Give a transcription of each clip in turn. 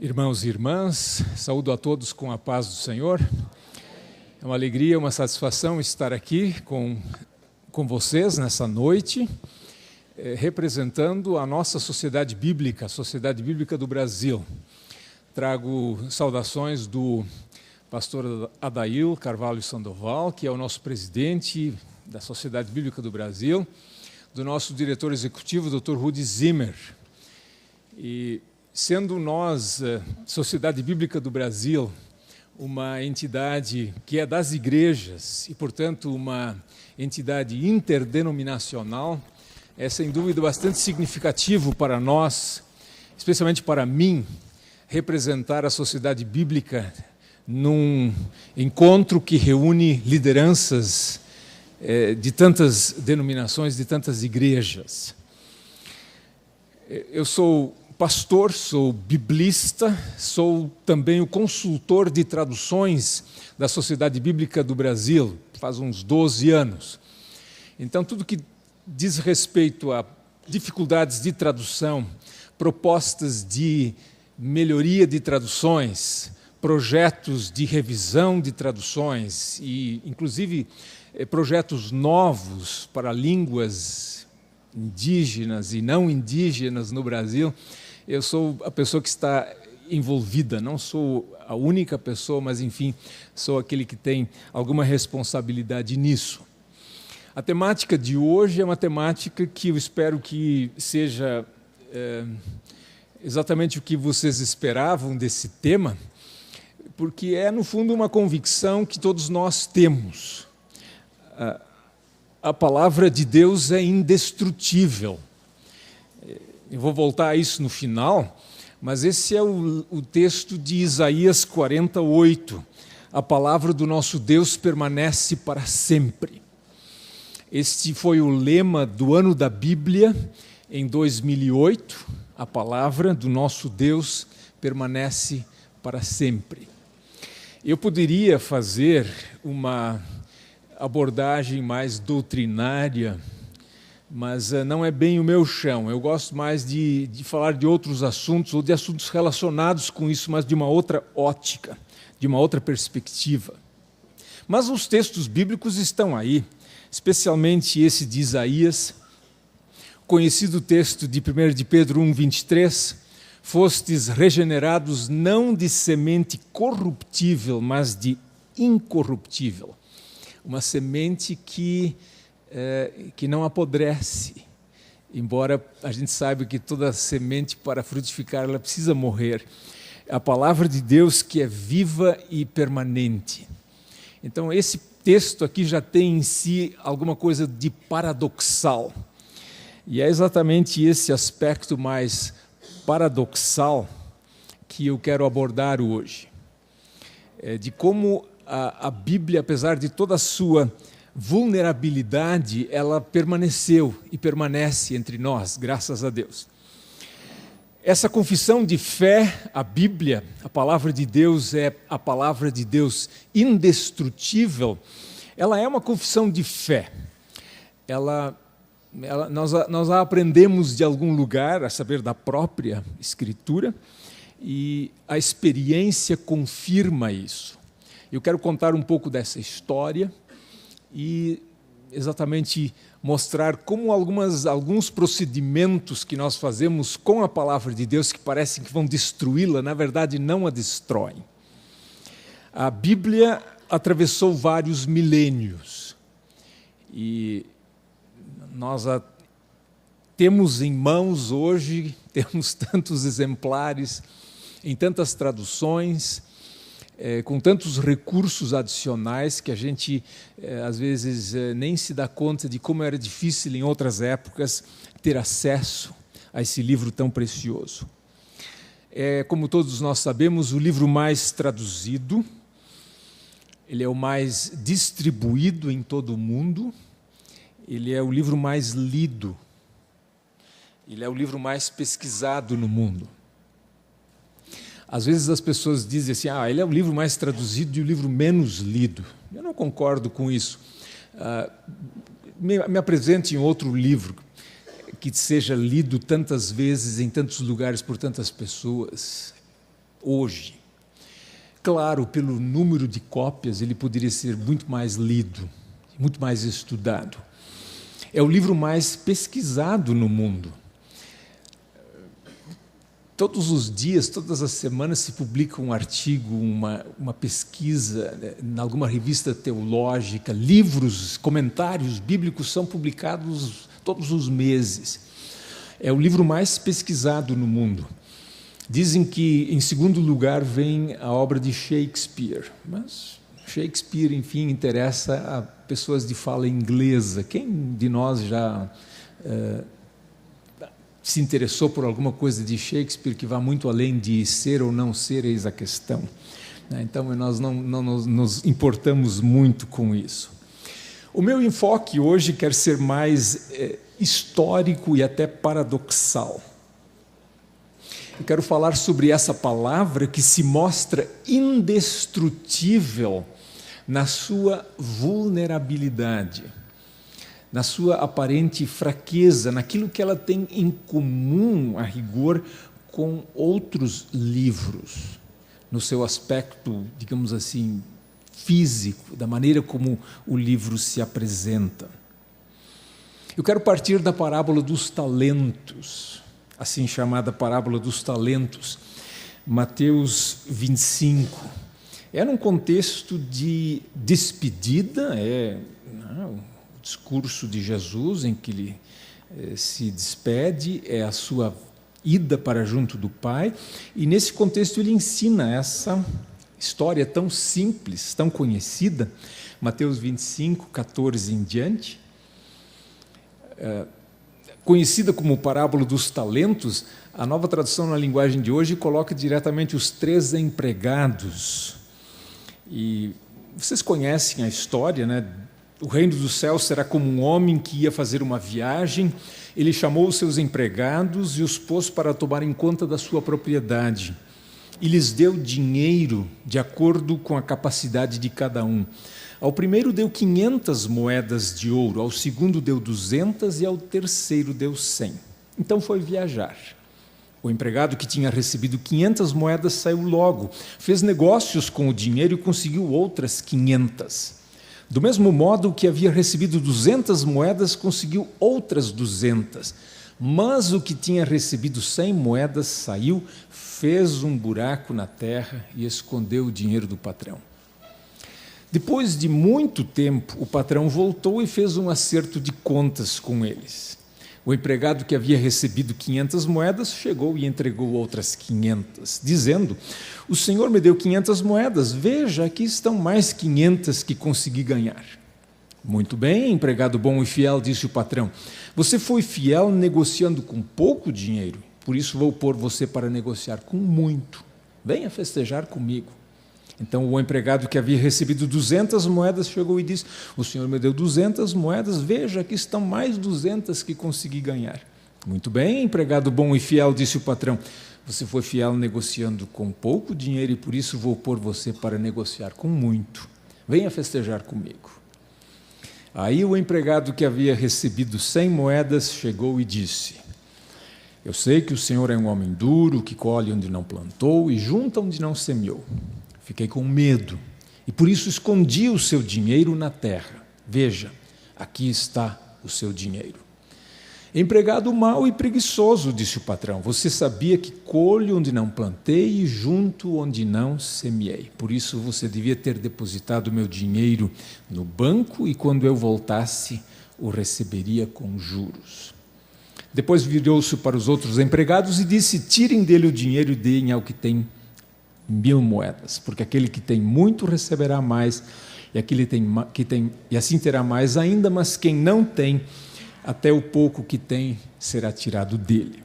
Irmãos e irmãs, saúdo a todos com a paz do Senhor. É uma alegria, uma satisfação estar aqui com vocês nessa noite, representando a nossa Sociedade Bíblica, a Sociedade Bíblica do Brasil. Trago saudações do pastor Adail Carvalho Sandoval, que é o nosso presidente da Sociedade Bíblica do Brasil, do nosso diretor executivo, Dr. Rudy Zimmer. E sendo nós, Sociedade Bíblica do Brasil, uma entidade que é das igrejas e, portanto, uma entidade interdenominacional, é sem dúvida bastante significativo para nós, especialmente para mim, representar a Sociedade Bíblica num encontro que reúne lideranças de tantas denominações, de tantas igrejas. Eu sou pastor, sou biblista, sou também o consultor de traduções da Sociedade Bíblica do Brasil, faz uns 12 anos. Então, tudo que diz respeito a dificuldades de tradução, propostas de melhoria de traduções, projetos de revisão de traduções e, inclusive, projetos novos para línguas indígenas e não indígenas no Brasil, eu sou a pessoa que está envolvida, não sou a única pessoa, mas, enfim, sou aquele que tem alguma responsabilidade nisso. A temática de hoje é uma temática que eu espero que seja exatamente o que vocês esperavam desse tema, porque é, no fundo, uma convicção que todos nós temos. A palavra de Deus é indestrutível. Eu vou voltar a isso no final, mas esse é o texto de Isaías 48. A palavra do nosso Deus permanece para sempre. Este foi o lema do ano da Bíblia em 2008. A palavra do nosso Deus permanece para sempre. Eu poderia fazer uma abordagem mais doutrinária, mas não é bem o meu chão. Eu gosto mais de falar de outros assuntos, ou de assuntos relacionados com isso, mas de uma outra ótica, de uma outra perspectiva. Mas os textos bíblicos estão aí, especialmente esse de Isaías, conhecido texto de 1 de Pedro 1:23, fostes regenerados não de semente corruptível, mas de incorruptível. Uma semente que não apodrece, embora a gente saiba que toda semente, para frutificar, ela precisa morrer. A palavra de Deus que é viva e permanente. Então, esse texto aqui já tem em si alguma coisa de paradoxal. E é exatamente esse aspecto mais paradoxal que eu quero abordar hoje. De como a Bíblia, apesar de toda a sua vulnerabilidade, ela permaneceu e permanece entre nós, graças a Deus. Essa confissão de fé, a Bíblia, a palavra de Deus é a palavra de Deus indestrutível, ela é uma confissão de fé. Nós a aprendemos de algum lugar, a saber, da própria Escritura, e a experiência confirma isso. Eu quero contar um pouco dessa história e exatamente mostrar como alguns procedimentos que nós fazemos com a palavra de Deus, que parecem que vão destruí-la, na verdade não a destroem. A Bíblia atravessou vários milênios e nós a temos em mãos hoje, temos tantos exemplares, em tantas traduções, com tantos recursos adicionais que a gente, às vezes, nem se dá conta de como era difícil em outras épocas ter acesso a esse livro tão precioso. Como todos nós sabemos, o livro mais traduzido, ele é o mais distribuído em todo o mundo, ele é o livro mais lido, ele é o livro mais pesquisado no mundo. Às vezes as pessoas dizem assim, ele é o livro mais traduzido e o livro menos lido. Eu não concordo com isso. Me apresente em outro livro que seja lido tantas vezes, em tantos lugares, por tantas pessoas. hoje. Claro, pelo número de cópias, ele poderia ser muito mais lido, muito mais estudado. É o livro mais pesquisado no mundo. Todos os dias, todas as semanas se publica um artigo, uma pesquisa, em alguma revista teológica, livros, comentários bíblicos são publicados todos os meses. É o livro mais pesquisado no mundo. Dizem que, em segundo lugar, vem a obra de Shakespeare, mas Shakespeare, enfim, interessa a pessoas de fala inglesa. Quem de nós já se interessou por alguma coisa de Shakespeare que vá muito além de ser ou não ser, eis a questão. Então, nós não nos importamos muito com isso. O meu enfoque hoje quer ser mais histórico e até paradoxal. Eu quero falar sobre essa palavra que se mostra indestrutível na sua vulnerabilidade, na sua aparente fraqueza, naquilo que ela tem em comum, a rigor, com outros livros, no seu aspecto, digamos assim, físico, da maneira como o livro se apresenta. Eu quero partir da parábola dos talentos, assim chamada parábola dos talentos, Mateus 25. É num contexto de despedida, o discurso de Jesus em que ele se despede, é a sua ida para junto do Pai, e nesse contexto ele ensina essa história tão simples, tão conhecida, Mateus 25, 14 em diante, conhecida como parábola dos talentos. A Nova Tradução na linguagem de hoje coloca diretamente os 3 empregados. E vocês conhecem a história, né? O reino dos céus será como um homem que ia fazer uma viagem. Ele chamou os seus empregados e os pôs para tomarem conta da sua propriedade. E lhes deu dinheiro de acordo com a capacidade de cada um. Ao primeiro deu 500 moedas de ouro, ao segundo deu 200 e ao terceiro deu 100. Então foi viajar. O empregado que tinha recebido 500 moedas saiu logo, fez negócios com o dinheiro e conseguiu outras 500. Do mesmo modo, o que havia recebido 200 moedas conseguiu outras 200. Mas o que tinha recebido 100 moedas saiu, fez um buraco na terra e escondeu o dinheiro do patrão. Depois de muito tempo, o patrão voltou e fez um acerto de contas com eles. O empregado que havia recebido 500 moedas chegou e entregou outras 500, dizendo: "O senhor me deu 500 moedas, veja, aqui estão mais 500 que consegui ganhar." "Muito bem, empregado bom e fiel", disse o patrão. "Você foi fiel negociando com pouco dinheiro, por isso vou pôr você para negociar com muito. Venha festejar comigo." Então o empregado que havia recebido 200 moedas chegou e disse: "O senhor me deu 200 moedas, veja, aqui estão mais 200 que consegui ganhar." "Muito bem, empregado bom e fiel", disse o patrão. "Você foi fiel negociando com pouco dinheiro e por isso vou pôr você para negociar com muito. Venha festejar comigo." Aí o empregado que havia recebido 100 moedas chegou e disse: "Eu sei que o senhor é um homem duro, que colhe onde não plantou e junta onde não semeou. Fiquei com medo e por isso escondi o seu dinheiro na terra. Veja, aqui está o seu dinheiro." "Empregado mau e preguiçoso", disse o patrão, "você sabia que colho onde não plantei e junto onde não semeei. Por isso você devia ter depositado o meu dinheiro no banco e quando eu voltasse o receberia com juros." Depois virou-se para os outros empregados e disse: "Tirem dele o dinheiro e deem ao que tem 1000 moedas, porque aquele que tem muito receberá mais, e aquele que tem, e assim terá mais ainda, mas quem não tem, até o pouco que tem será tirado dele."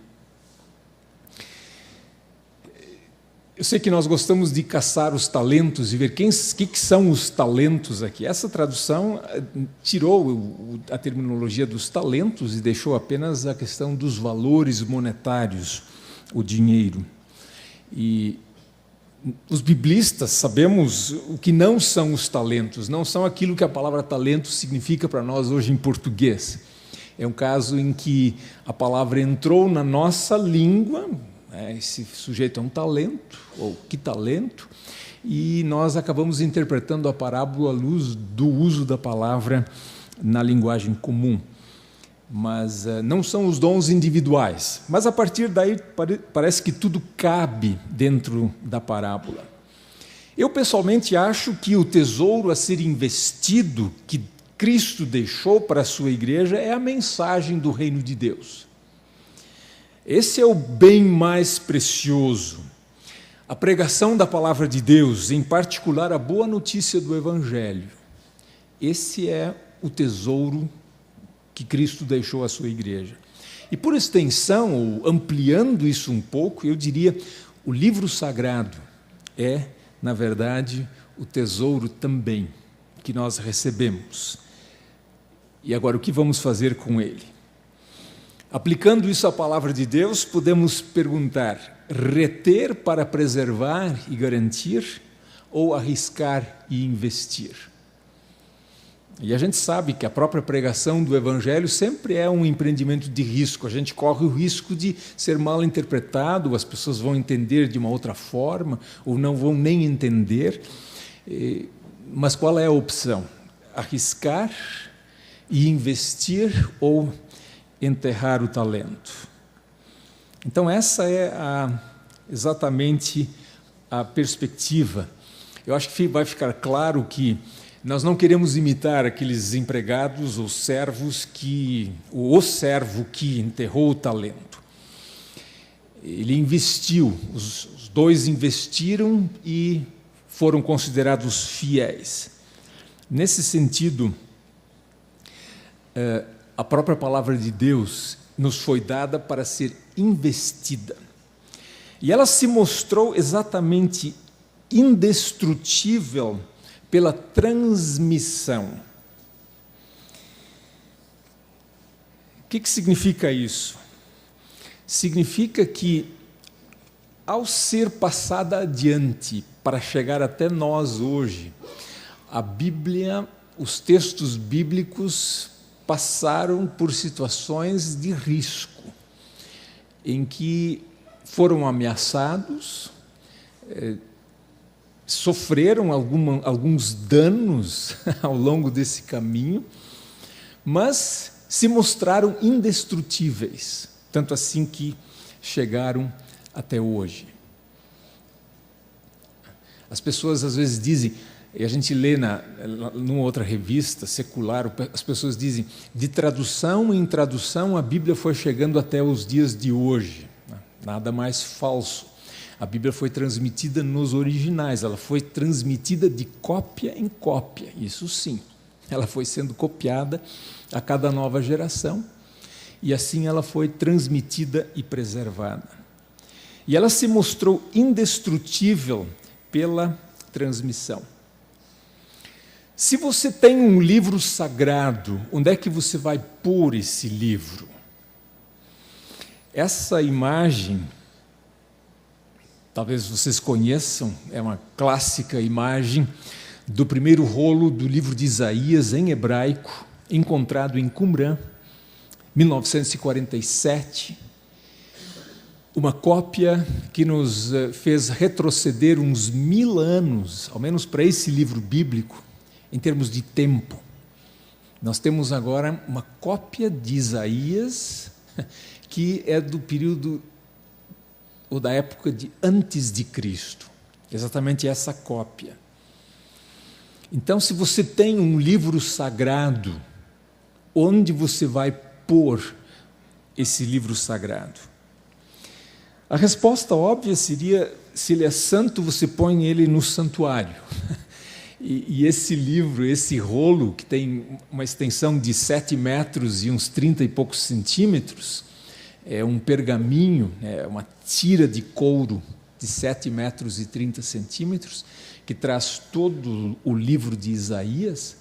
Eu sei que nós gostamos de caçar os talentos e ver que são os talentos aqui. Essa tradução tirou a terminologia dos talentos e deixou apenas a questão dos valores monetários, o dinheiro. E os biblistas sabemos o que não são os talentos, não são aquilo que a palavra talento significa para nós hoje em português. É um caso em que a palavra entrou na nossa língua, Esse sujeito é um talento, ou que talento, e nós acabamos interpretando a parábola à luz do uso da palavra na linguagem comum. Mas não são os dons individuais. Mas a partir daí parece que tudo cabe dentro da parábola. Eu pessoalmente acho que o tesouro a ser investido que Cristo deixou para a sua igreja é a mensagem do reino de Deus. Esse é o bem mais precioso. A pregação da palavra de Deus, em particular a boa notícia do Evangelho. Esse é o tesouro que Cristo deixou à sua igreja. E por extensão, ou ampliando isso um pouco, eu diria, o livro sagrado é, na verdade, o tesouro também que nós recebemos. E agora, o que vamos fazer com ele? Aplicando isso à palavra de Deus, podemos perguntar: reter para preservar e garantir, ou arriscar e investir? E a gente sabe que a própria pregação do Evangelho sempre é um empreendimento de risco. A gente corre o risco de ser mal interpretado, as pessoas vão entender de uma outra forma, ou não vão nem entender. Mas qual é a opção? Arriscar e investir, ou enterrar o talento? Então essa é exatamente a perspectiva. Eu acho que vai ficar claro que nós não queremos imitar aqueles empregados ou servos o servo que enterrou o talento. Ele investiu, os dois investiram e foram considerados fiéis. Nesse sentido, a própria palavra de Deus nos foi dada para ser investida. E ela se mostrou exatamente indestrutível pela transmissão. O que significa isso? Significa que, ao ser passada adiante para chegar até nós hoje, a Bíblia, os textos bíblicos passaram por situações de risco, em que foram ameaçados, sofreram alguns danos ao longo desse caminho, mas se mostraram indestrutíveis, tanto assim que chegaram até hoje. As pessoas às vezes dizem, e a gente lê numa outra revista secular, as pessoas dizem, de tradução em tradução a Bíblia foi chegando até os dias de hoje. Nada mais falso. A Bíblia foi transmitida nos originais, ela foi transmitida de cópia em cópia, isso sim. Ela foi sendo copiada a cada nova geração, e assim ela foi transmitida e preservada. E ela se mostrou indestrutível pela transmissão. Se você tem um livro sagrado, onde é que você vai pôr esse livro? Essa imagem, talvez vocês conheçam, é uma clássica imagem do primeiro rolo do livro de Isaías em hebraico, encontrado em Qumran, 1947. Uma cópia que nos fez retroceder uns 1000 anos, ao menos para esse livro bíblico, em termos de tempo. Nós temos agora uma cópia de Isaías, que é do período ou da época de antes de Cristo, exatamente essa cópia. Então, se você tem um livro sagrado, onde você vai pôr esse livro sagrado? A resposta óbvia seria, se ele é santo, você põe ele no santuário. E esse livro, esse rolo, que tem uma extensão de 7 metros e uns 30 e poucos centímetros, é um pergaminho, é uma tira de couro de 7 metros e 30 centímetros, que traz todo o livro de Isaías.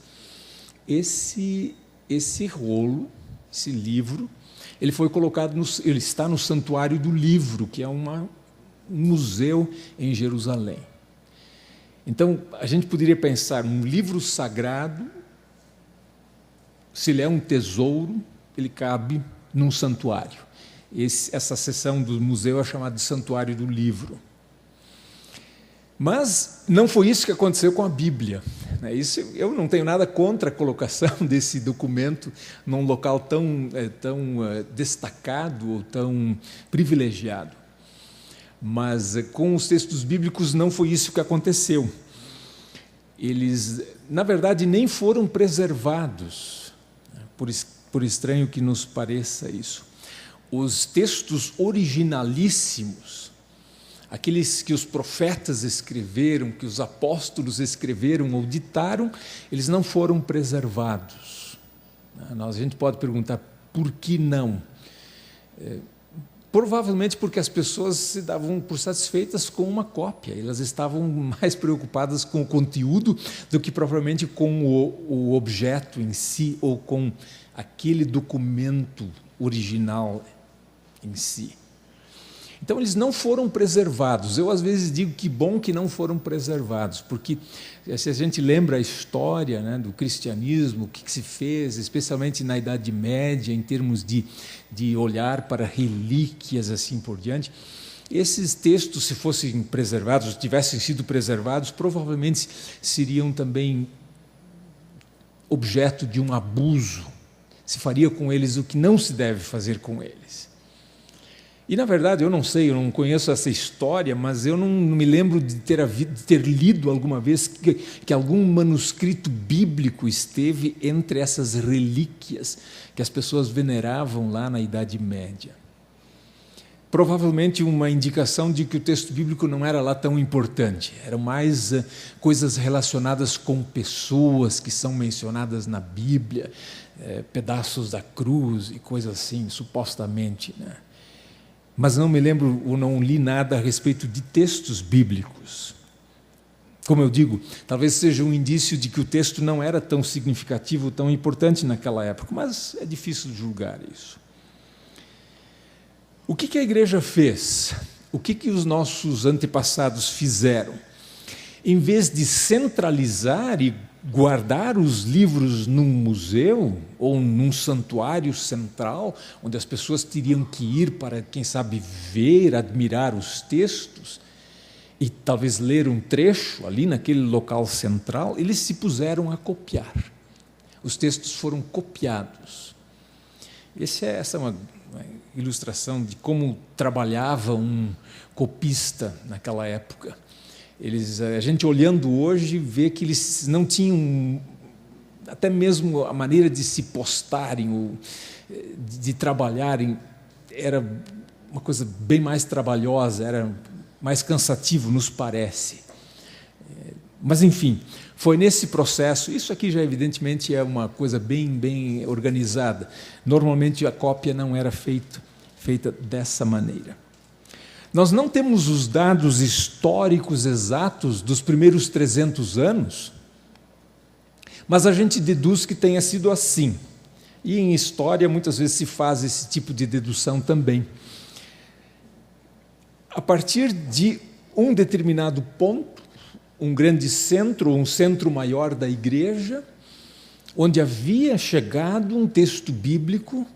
Esse rolo, esse livro, ele foi colocado, ele está no Santuário do Livro, que é um museu em Jerusalém. Então, a gente poderia pensar, um livro sagrado, se ele é um tesouro, ele cabe num santuário. essa seção do museu é chamada de Santuário do Livro. Mas não foi isso que aconteceu com a Bíblia. Eu não tenho nada contra a colocação desse documento num local tão destacado ou tão privilegiado. Mas com os textos bíblicos não foi isso que aconteceu. Eles, na verdade, nem foram preservados, por estranho que nos pareça isso. Os textos originalíssimos, aqueles que os profetas escreveram, que os apóstolos escreveram ou ditaram, eles não foram preservados. A gente pode perguntar, por que não? Provavelmente porque as pessoas se davam por satisfeitas com uma cópia, elas estavam mais preocupadas com o conteúdo do que propriamente com o objeto em si, ou com aquele documento original em si. Então, eles não foram preservados. Eu, às vezes, digo que bom que não foram preservados, porque se a gente lembra a história, né, do cristianismo, o que se fez, especialmente na Idade Média, em termos de olhar para relíquias, assim por diante, esses textos, se fossem preservados, tivessem sido preservados, provavelmente seriam também objeto de um abuso. Se faria com eles o que não se deve fazer com eles. E, na verdade, eu não sei, eu não conheço essa história, mas eu não me lembro de ter lido alguma vez que algum manuscrito bíblico esteve entre essas relíquias que as pessoas veneravam lá na Idade Média. Provavelmente uma indicação de que o texto bíblico não era lá tão importante, eram mais coisas relacionadas com pessoas que são mencionadas na Bíblia, pedaços da cruz e coisas assim, supostamente, né? Mas não me lembro ou não li nada a respeito de textos bíblicos. Como eu digo, talvez seja um indício de que o texto não era tão significativo, tão importante naquela época, mas é difícil julgar isso. O que a igreja fez? O que os nossos antepassados fizeram? Em vez de centralizar e guardar os livros num museu ou num santuário central, onde as pessoas teriam que ir para, quem sabe, ver, admirar os textos e talvez ler um trecho ali naquele local central, eles se puseram a copiar. Os textos foram copiados. Essa é uma ilustração de como trabalhava um copista naquela época. A gente olhando hoje vê que eles não tinham até mesmo a maneira de se postarem ou de trabalharem, era uma coisa bem mais trabalhosa, era mais cansativo, nos parece. Mas, enfim, foi nesse processo. Isso aqui já evidentemente é uma coisa bem organizada. Normalmente a cópia não era feita dessa maneira. Nós não temos os dados históricos exatos dos primeiros 300 anos, mas a gente deduz que tenha sido assim. E em história muitas vezes se faz esse tipo de dedução também. A partir de um determinado ponto, um grande centro, um centro maior da igreja, onde havia chegado um texto bíblico,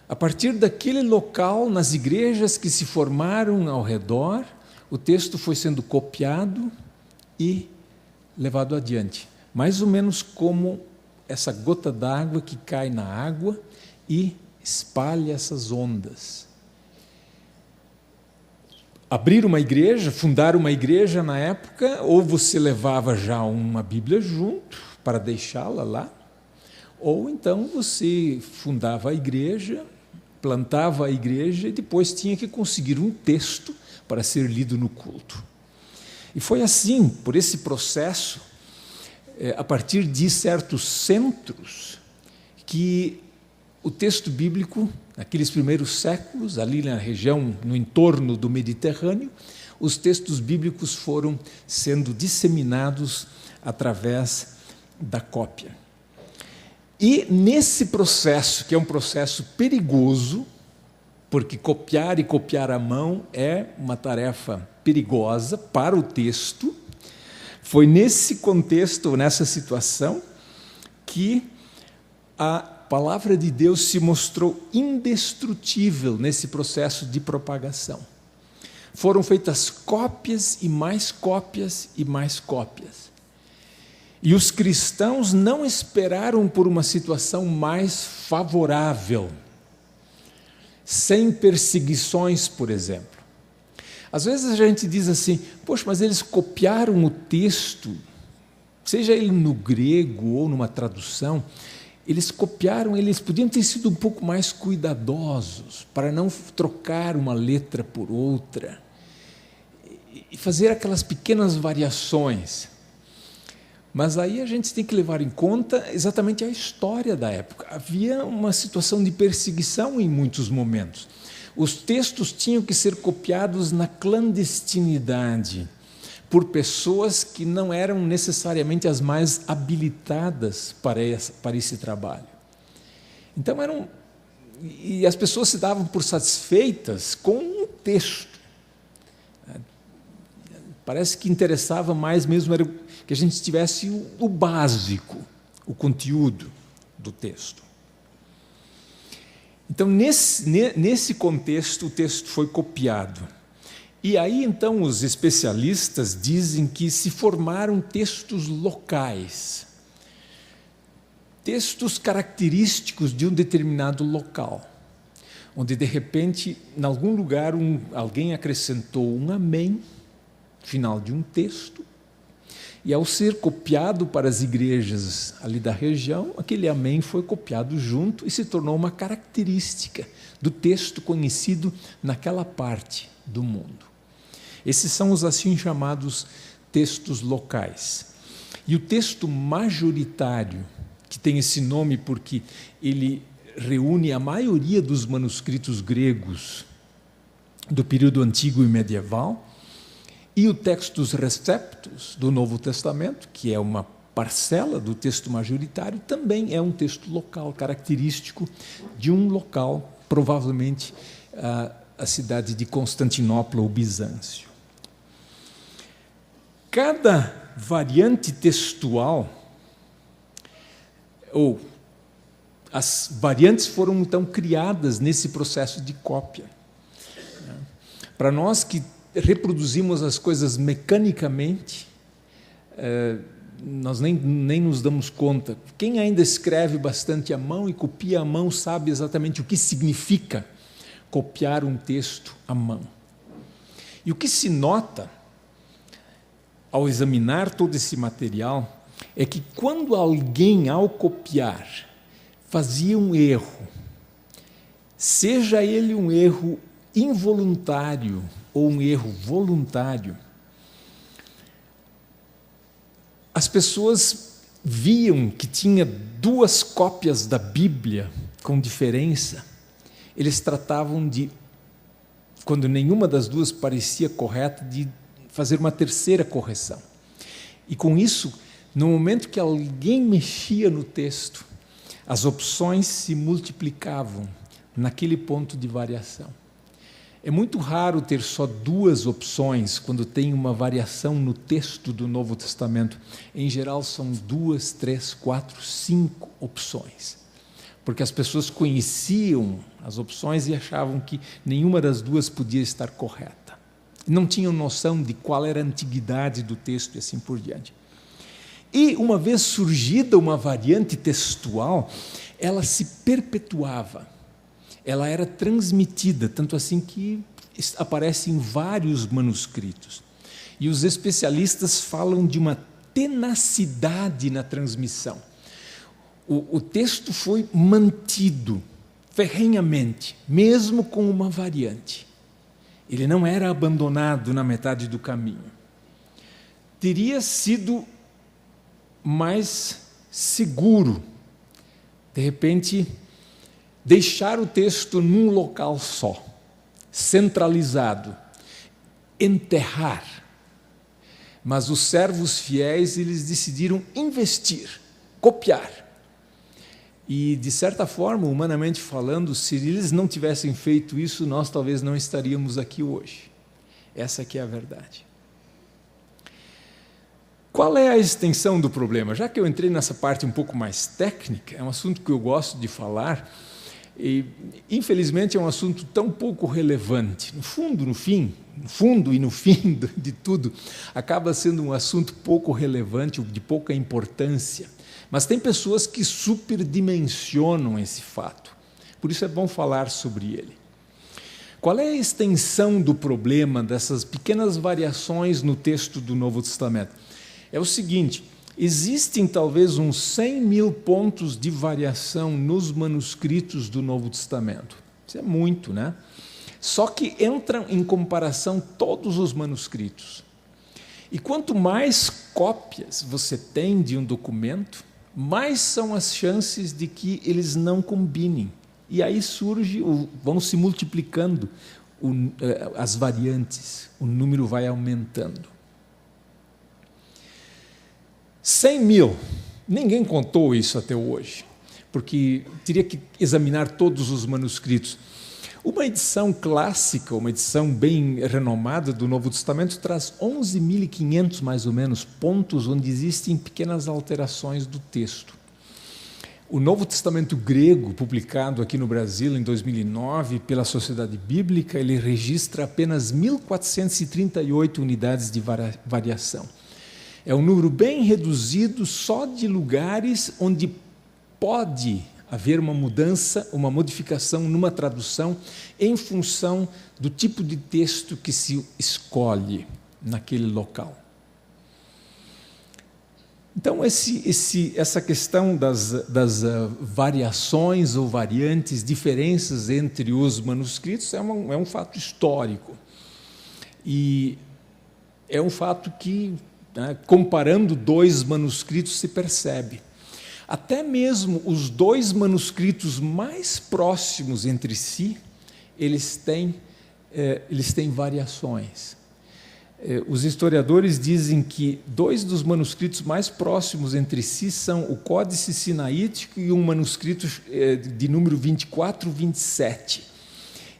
a partir daquele local, nas igrejas que se formaram ao redor, o texto foi sendo copiado e levado adiante. Mais ou menos como essa gota d'água que cai na água e espalha essas ondas. Abrir uma igreja, fundar uma igreja na época, ou você levava já uma Bíblia junto para deixá-la lá, ou então você fundava a igreja, plantava a igreja e depois tinha que conseguir um texto para ser lido no culto. E foi assim, por esse processo, a partir de certos centros, que o texto bíblico, naqueles primeiros séculos, ali na região, no entorno do Mediterrâneo, os textos bíblicos foram sendo disseminados através da cópia. E nesse processo, que é um processo perigoso, porque copiar e copiar à mão é uma tarefa perigosa para o texto, foi nesse contexto, nessa situação, que a palavra de Deus se mostrou indestrutível nesse processo de propagação. Foram feitas cópias e mais cópias e mais cópias. E os cristãos não esperaram por uma situação mais favorável, sem perseguições, por exemplo. Às vezes a gente diz assim, poxa, mas eles copiaram o texto, seja ele no grego ou numa tradução, eles copiaram, eles podiam ter sido um pouco mais cuidadosos, para não trocar uma letra por outra, e fazer aquelas pequenas variações. Mas aí a gente tem que levar em conta exatamente a história da época. Havia uma situação de perseguição em muitos momentos. Os textos tinham que ser copiados na clandestinidade, por pessoas que não eram necessariamente as mais habilitadas para esse trabalho. Então e as pessoas se davam por satisfeitas com um texto. Parece que interessava mais mesmo era que a gente tivesse o básico, o conteúdo do texto. Então, nesse contexto, o texto foi copiado. E aí, então, os especialistas dizem que se formaram textos locais, textos característicos de um determinado local, onde, de repente, em algum lugar, alguém acrescentou um amém, final de um texto, e ao ser copiado para as igrejas ali da região, aquele amém foi copiado junto e se tornou uma característica do texto conhecido naquela parte do mundo. Esses são os assim chamados textos locais. E o texto majoritário, que tem esse nome porque ele reúne a maioria dos manuscritos gregos do período antigo e medieval, e o Textus Receptus do Novo Testamento, que é uma parcela do texto majoritário, também é um texto local, característico de um local, provavelmente a cidade de Constantinopla ou Bizâncio. Cada variante textual, ou as variantes foram então criadas nesse processo de cópia. Para nós que reproduzimos as coisas mecanicamente, nós nem nos damos conta. Quem ainda escreve bastante à mão e copia à mão sabe exatamente o que significa copiar um texto à mão. E o que se nota ao examinar todo esse material é que quando alguém, ao copiar, fazia um erro, seja ele um erro involuntário ou um erro voluntário, as pessoas viam que tinha duas cópias da Bíblia com diferença, eles tratavam de, quando nenhuma das duas parecia correta, de fazer uma terceira correção. E com isso, no momento que alguém mexia no texto, as opções se multiplicavam naquele ponto de variação. É muito raro ter só duas opções quando tem uma variação no texto do Novo Testamento. Em geral, são 2, 3, 4, 5 opções. Porque as pessoas conheciam as opções e achavam que nenhuma das duas podia estar correta. Não tinham noção de qual era a antiguidade do texto e assim por diante. E, uma vez surgida uma variante textual, ela se perpetuava. Ela era transmitida, tanto assim que aparece em vários manuscritos. E os especialistas falam de uma tenacidade na transmissão. O texto foi mantido ferrenhamente, mesmo com uma variante. Ele não era abandonado na metade do caminho. Teria sido mais seguro, de repente, deixar o texto num local só, centralizado, enterrar. Mas os servos fiéis, eles decidiram investir, copiar. E, de certa forma, humanamente falando, se eles não tivessem feito isso, nós talvez não estaríamos aqui hoje. Essa que é a verdade. Qual é a extensão do problema? Já que eu entrei nessa parte um pouco mais técnica, é um assunto que eu gosto de falar, e infelizmente é um assunto tão pouco relevante. No fundo e no fim de tudo, acaba sendo um assunto pouco relevante, de pouca importância. Mas tem pessoas que superdimensionam esse fato. Por isso é bom falar sobre ele. Qual é a extensão do problema dessas pequenas variações no texto do Novo Testamento? É o seguinte: existem talvez uns 100 mil pontos de variação nos manuscritos do Novo Testamento. Isso é muito, né? Só que entram em comparação todos os manuscritos. E quanto mais cópias você tem de um documento, mais são as chances de que eles não combinem. E aí vão se multiplicando as variantes, o número vai aumentando. 100 mil, ninguém contou isso até hoje, porque teria que examinar todos os manuscritos. Uma edição clássica, uma edição bem renomada do Novo Testamento, traz 11.500, mais ou menos, pontos onde existem pequenas alterações do texto. O Novo Testamento grego, publicado aqui no Brasil em 2009 pela Sociedade Bíblica, ele registra apenas 1.438 unidades de variação. É um número bem reduzido só de lugares onde pode haver uma mudança, uma modificação numa tradução em função do tipo de texto que se escolhe naquele local. Então, essa questão das variações ou variantes, diferenças entre os manuscritos, é um fato histórico. E é um fato que, comparando dois manuscritos, se percebe. Até mesmo os dois manuscritos mais próximos entre si, eles têm variações. Os historiadores dizem que dois dos manuscritos mais próximos entre si são o Códice Sinaítico e um manuscrito de número 2427.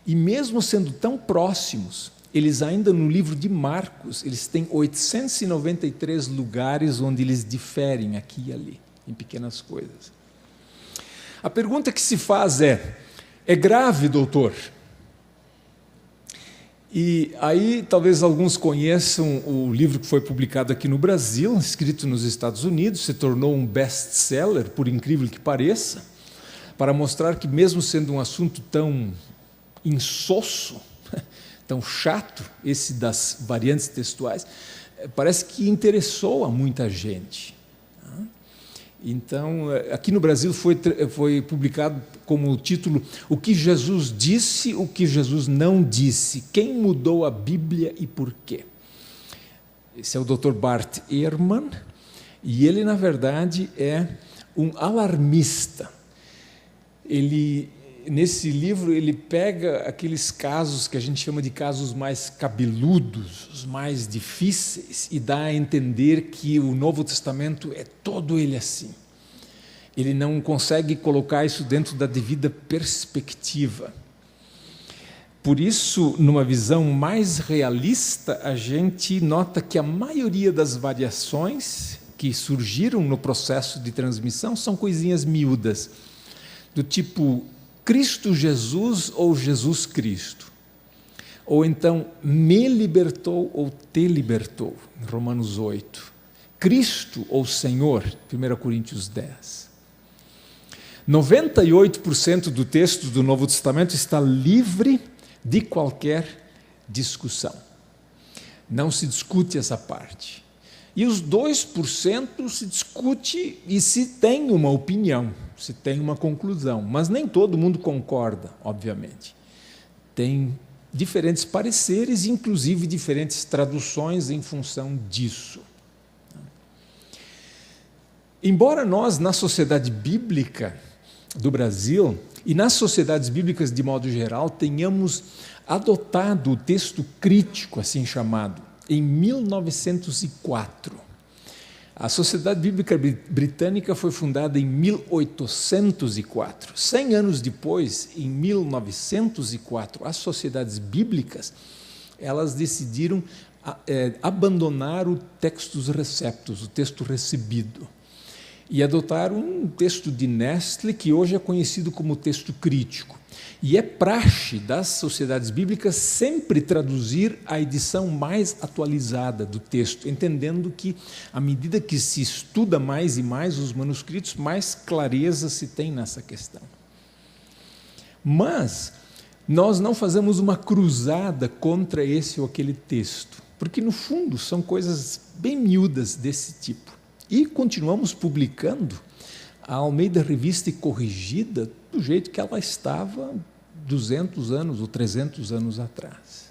E mesmo sendo tão próximos, eles ainda no livro de Marcos, eles têm 893 lugares onde eles diferem aqui e ali, em pequenas coisas. A pergunta que se faz é grave, doutor? E aí talvez alguns conheçam o livro que foi publicado aqui no Brasil, escrito nos Estados Unidos, se tornou um best-seller, por incrível que pareça, para mostrar que mesmo sendo um assunto tão insosso, tão chato, esse das variantes textuais, parece que interessou a muita gente. Então, aqui no Brasil foi publicado como título O que Jesus disse, o que Jesus não disse, quem mudou a Bíblia e por quê. Esse é o Dr. Bart Ehrman, e ele, na verdade, é um alarmista. Nesse livro, ele pega aqueles casos que a gente chama de casos mais cabeludos, os mais difíceis, e dá a entender que o Novo Testamento é todo ele assim. Ele não consegue colocar isso dentro da devida perspectiva. Por isso, numa visão mais realista, a gente nota que a maioria das variações que surgiram no processo de transmissão são coisinhas miúdas, do tipo Cristo Jesus ou Jesus Cristo. Ou então, me libertou ou te libertou, Romanos 8. Cristo ou Senhor, 1 Coríntios 10. 98% do texto do Novo Testamento está livre de qualquer discussão. Não se discute essa parte. E os 2% se discute e se tem uma opinião, se tem uma conclusão, mas nem todo mundo concorda, obviamente. Tem diferentes pareceres, inclusive diferentes traduções em função disso. Embora nós, na sociedade bíblica do Brasil, e nas sociedades bíblicas de modo geral, tenhamos adotado o texto crítico, assim chamado, em 1904. A Sociedade Bíblica Britânica foi fundada em 1804. 100 anos depois, em 1904, as sociedades bíblicas, elas decidiram abandonar o textus receptus, o texto recebido, e adotar um texto de Nestle que hoje é conhecido como texto crítico. E é praxe das sociedades bíblicas sempre traduzir a edição mais atualizada do texto, entendendo que, à medida que se estuda mais e mais os manuscritos, mais clareza se tem nessa questão. Mas nós não fazemos uma cruzada contra esse ou aquele texto, porque, no fundo, são coisas bem miúdas desse tipo. E continuamos publicando a Almeida Revista e Corrigida do jeito que ela estava 200 anos ou 300 anos atrás.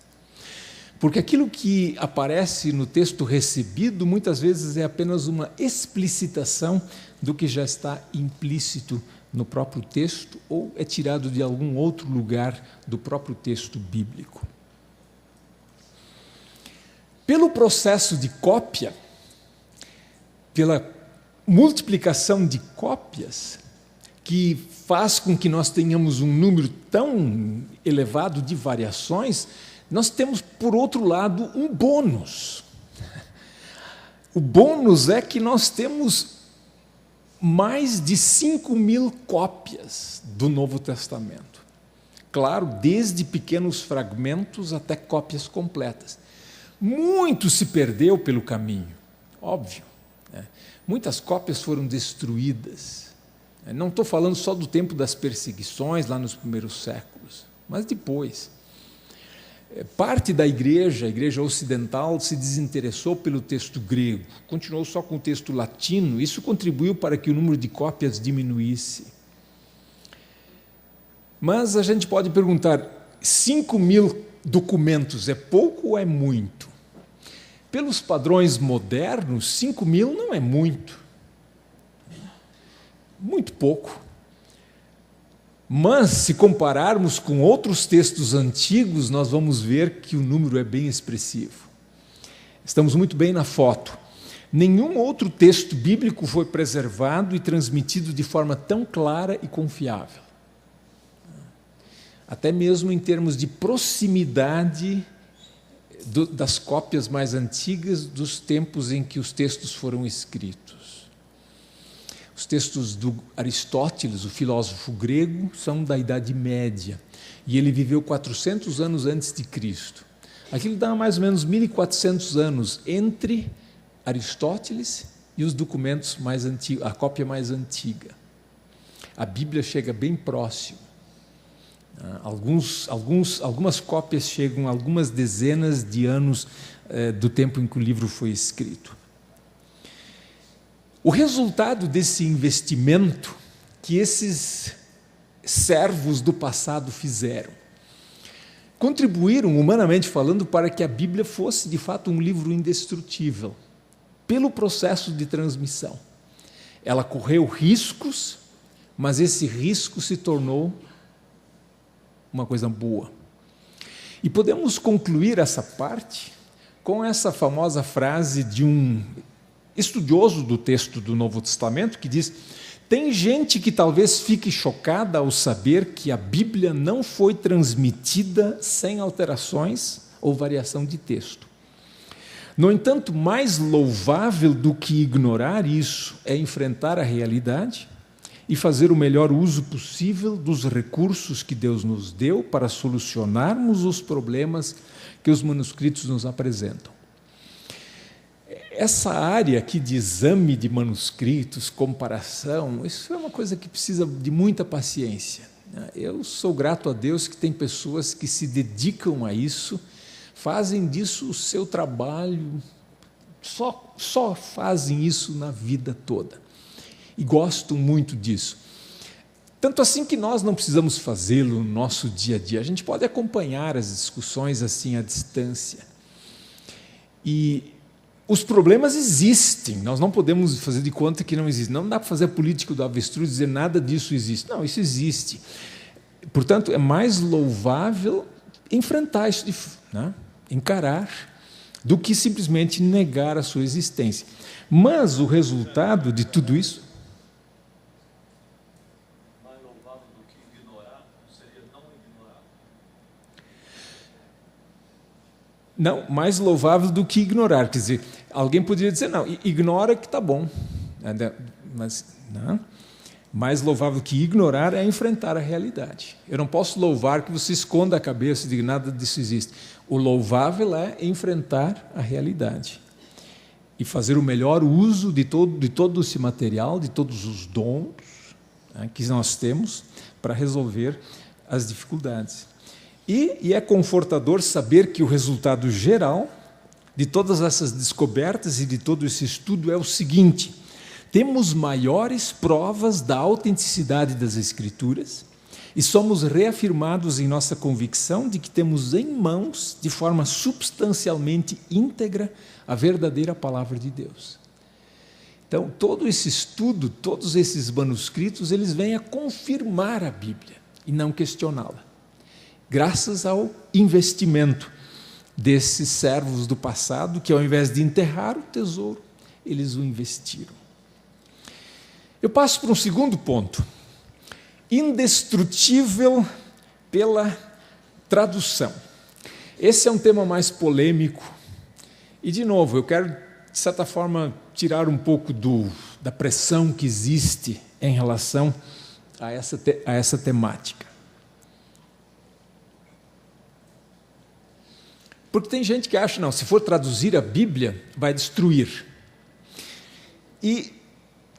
Porque aquilo que aparece no texto recebido, muitas vezes é apenas uma explicitação do que já está implícito no próprio texto ou é tirado de algum outro lugar do próprio texto bíblico. Pelo processo de cópia, pela multiplicação de cópias, que faz com que nós tenhamos um número tão elevado de variações, nós temos, por outro lado, um bônus. O bônus é que nós temos mais de 5.000 cópias do Novo Testamento. Claro, desde pequenos fragmentos até cópias completas. Muito se perdeu pelo caminho, óbvio. Muitas cópias foram destruídas. Não estou falando só do tempo das perseguições, lá nos primeiros séculos, mas depois. Parte da igreja, a igreja ocidental, se desinteressou pelo texto grego, continuou só com o texto latino, isso contribuiu para que o número de cópias diminuísse. Mas a gente pode perguntar, 5.000 documentos é pouco ou é muito? Pelos padrões modernos, 5.000 não é muito. Muito pouco. Mas, se compararmos com outros textos antigos, nós vamos ver que o número é bem expressivo. Estamos muito bem na foto. Nenhum outro texto bíblico foi preservado e transmitido de forma tão clara e confiável. Até mesmo em termos de proximidade das cópias mais antigas dos tempos em que os textos foram escritos. Os textos do Aristóteles, o filósofo grego, são da Idade Média, e ele viveu 400 anos antes de Cristo. Aquilo dá mais ou menos 1.400 anos entre Aristóteles e os documentos mais antigos, a cópia mais antiga. A Bíblia chega bem próximo. Algumas cópias chegam a algumas dezenas de anos do tempo em que o livro foi escrito. O resultado desse investimento que esses servos do passado fizeram, contribuíram, humanamente falando, para que a Bíblia fosse, de fato, um livro indestrutível, pelo processo de transmissão. Ela correu riscos, mas esse risco se tornou uma coisa boa. E podemos concluir essa parte com essa famosa frase de um estudioso do texto do Novo Testamento que diz: tem gente que talvez fique chocada ao saber que a Bíblia não foi transmitida sem alterações ou variação de texto. No entanto, mais louvável do que ignorar isso é enfrentar a realidade e fazer o melhor uso possível dos recursos que Deus nos deu para solucionarmos os problemas que os manuscritos nos apresentam. Essa área aqui de exame de manuscritos, comparação, isso é uma coisa que precisa de muita paciência. Eu sou grato a Deus que tem pessoas que se dedicam a isso, fazem disso o seu trabalho, só fazem isso na vida toda. E gostam muito disso. Tanto assim que nós não precisamos fazê-lo no nosso dia a dia. A gente pode acompanhar as discussões assim à distância. E os problemas existem, nós não podemos fazer de conta que não existe. Não dá para fazer político do avestruz e dizer nada disso existe. Não, isso existe. Portanto, é mais louvável enfrentar isso, encarar, do que simplesmente negar a sua existência. Mas o resultado de tudo isso... Mais louvável do que ignorar, seria não ignorar? Não, mais louvável do que ignorar. Quer dizer, alguém poderia dizer, não, ignora que está bom. Mas não. Mais louvável que ignorar é enfrentar a realidade. Eu não posso louvar que você esconda a cabeça e diga nada disso existe. O louvável é enfrentar a realidade e fazer o melhor uso de todo esse material, de todos os dons, né, que nós temos para resolver as dificuldades. E é confortador saber que o resultado geral de todas essas descobertas e de todo esse estudo é o seguinte: temos maiores provas da autenticidade das Escrituras e somos reafirmados em nossa convicção de que temos em mãos, de forma substancialmente íntegra, a verdadeira palavra de Deus. Então, todo esse estudo, todos esses manuscritos, eles vêm a confirmar a Bíblia e não questioná-la, graças ao investimento desses servos do passado que, ao invés de enterrar o tesouro, eles o investiram. Eu passo para um segundo ponto: indestrutível pela tradução. Esse é um tema mais polêmico e, de novo, eu quero, de certa forma, tirar um pouco da pressão que existe em relação a essa temática. Porque tem gente que acha, não, se for traduzir a Bíblia, vai destruir. E,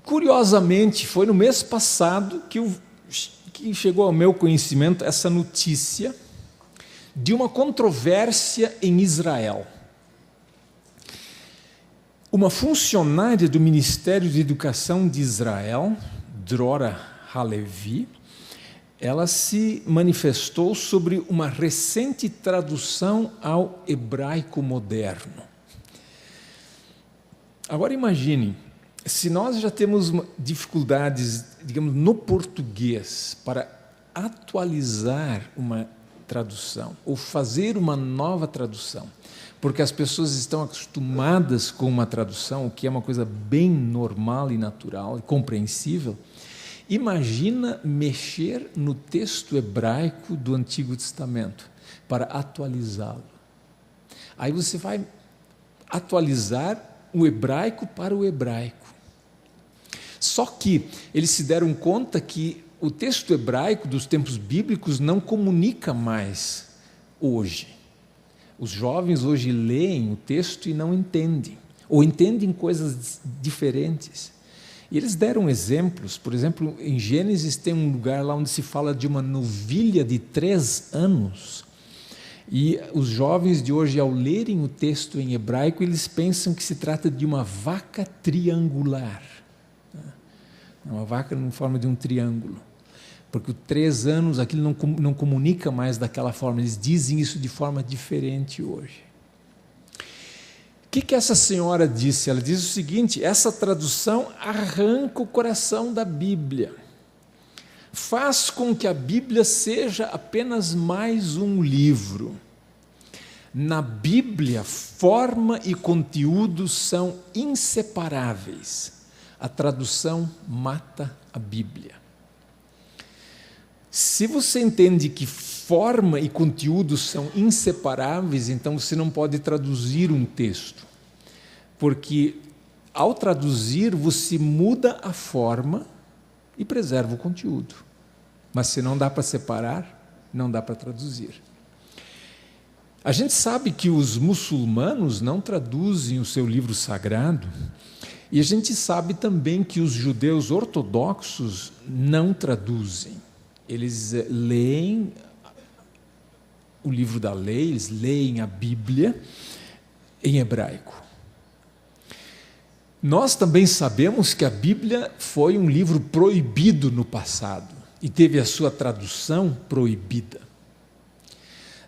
curiosamente, foi no mês passado que chegou ao meu conhecimento essa notícia de uma controvérsia em Israel. Uma funcionária do Ministério de Educação de Israel, Drora Halevi, ela se manifestou sobre uma recente tradução ao hebraico moderno. Agora imagine, se nós já temos dificuldades, digamos, no português para atualizar uma tradução ou fazer uma nova tradução, porque as pessoas estão acostumadas com uma tradução, o que é uma coisa bem normal e natural e compreensível, imagina mexer no texto hebraico do Antigo Testamento para atualizá-lo. Aí você vai atualizar o hebraico para o hebraico. Só que eles se deram conta que o texto hebraico dos tempos bíblicos não comunica mais hoje. Os jovens hoje leem o texto e não entendem, ou entendem coisas diferentes. E eles deram exemplos. Por exemplo, em Gênesis tem um lugar lá onde se fala de uma novilha de 3 anos. E os jovens de hoje, ao lerem o texto em hebraico, eles pensam que se trata de uma vaca triangular. Uma vaca em forma de um triângulo. Porque 3 anos, aquilo não comunica mais daquela forma. Eles dizem isso de forma diferente hoje. O que essa senhora disse? Ela diz o seguinte: essa tradução arranca o coração da Bíblia. Faz com que a Bíblia seja apenas mais um livro. Na Bíblia, forma e conteúdo são inseparáveis. A tradução mata a Bíblia. Se você entende que forma e conteúdo são inseparáveis, então você não pode traduzir um texto, porque ao traduzir você muda a forma e preserva o conteúdo, mas se não dá para separar, não dá para traduzir. A gente sabe que os muçulmanos não traduzem o seu livro sagrado, e a gente sabe também que os judeus ortodoxos não traduzem. Eles leem o livro da lei, eles leem a Bíblia em hebraico. Nós também sabemos que a Bíblia foi um livro proibido no passado e teve a sua tradução proibida.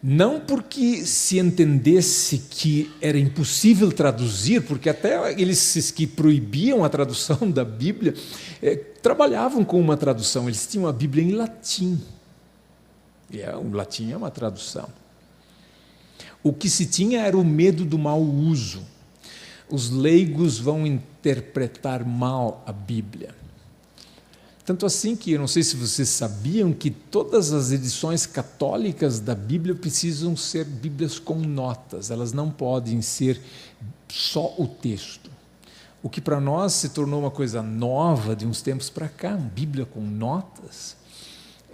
Não porque se entendesse que era impossível traduzir, porque até eles que proibiam a tradução da Bíblia trabalhavam com uma tradução, eles tinham a Bíblia em latim. E o latim é uma tradução. O que se tinha era o medo do mau uso. Os leigos vão interpretar mal a Bíblia. Tanto assim que, eu não sei se vocês sabiam, que todas as edições católicas da Bíblia precisam ser Bíblias com notas, elas não podem ser só o texto. O que para nós se tornou uma coisa nova de uns tempos para cá, uma Bíblia com notas,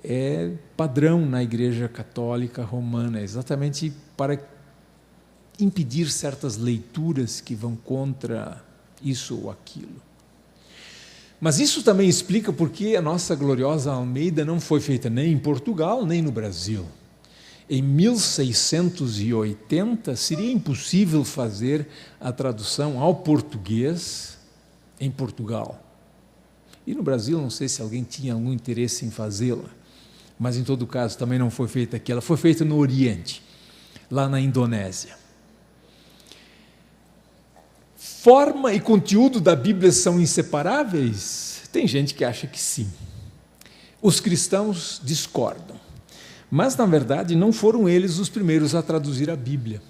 é padrão na Igreja Católica Romana, exatamente para impedir certas leituras que vão contra isso ou aquilo. Mas isso também explica por que a nossa gloriosa Almeida não foi feita nem em Portugal, nem no Brasil. Em 1680, seria impossível fazer a tradução ao português em Portugal. E no Brasil, não sei se alguém tinha algum interesse em fazê-la, mas em todo caso também não foi feita aqui. Ela foi feita no Oriente, lá na Indonésia. Forma e conteúdo da Bíblia são inseparáveis? Tem gente que acha que sim. Os cristãos discordam. Mas, na verdade, não foram eles os primeiros a traduzir a Bíblia.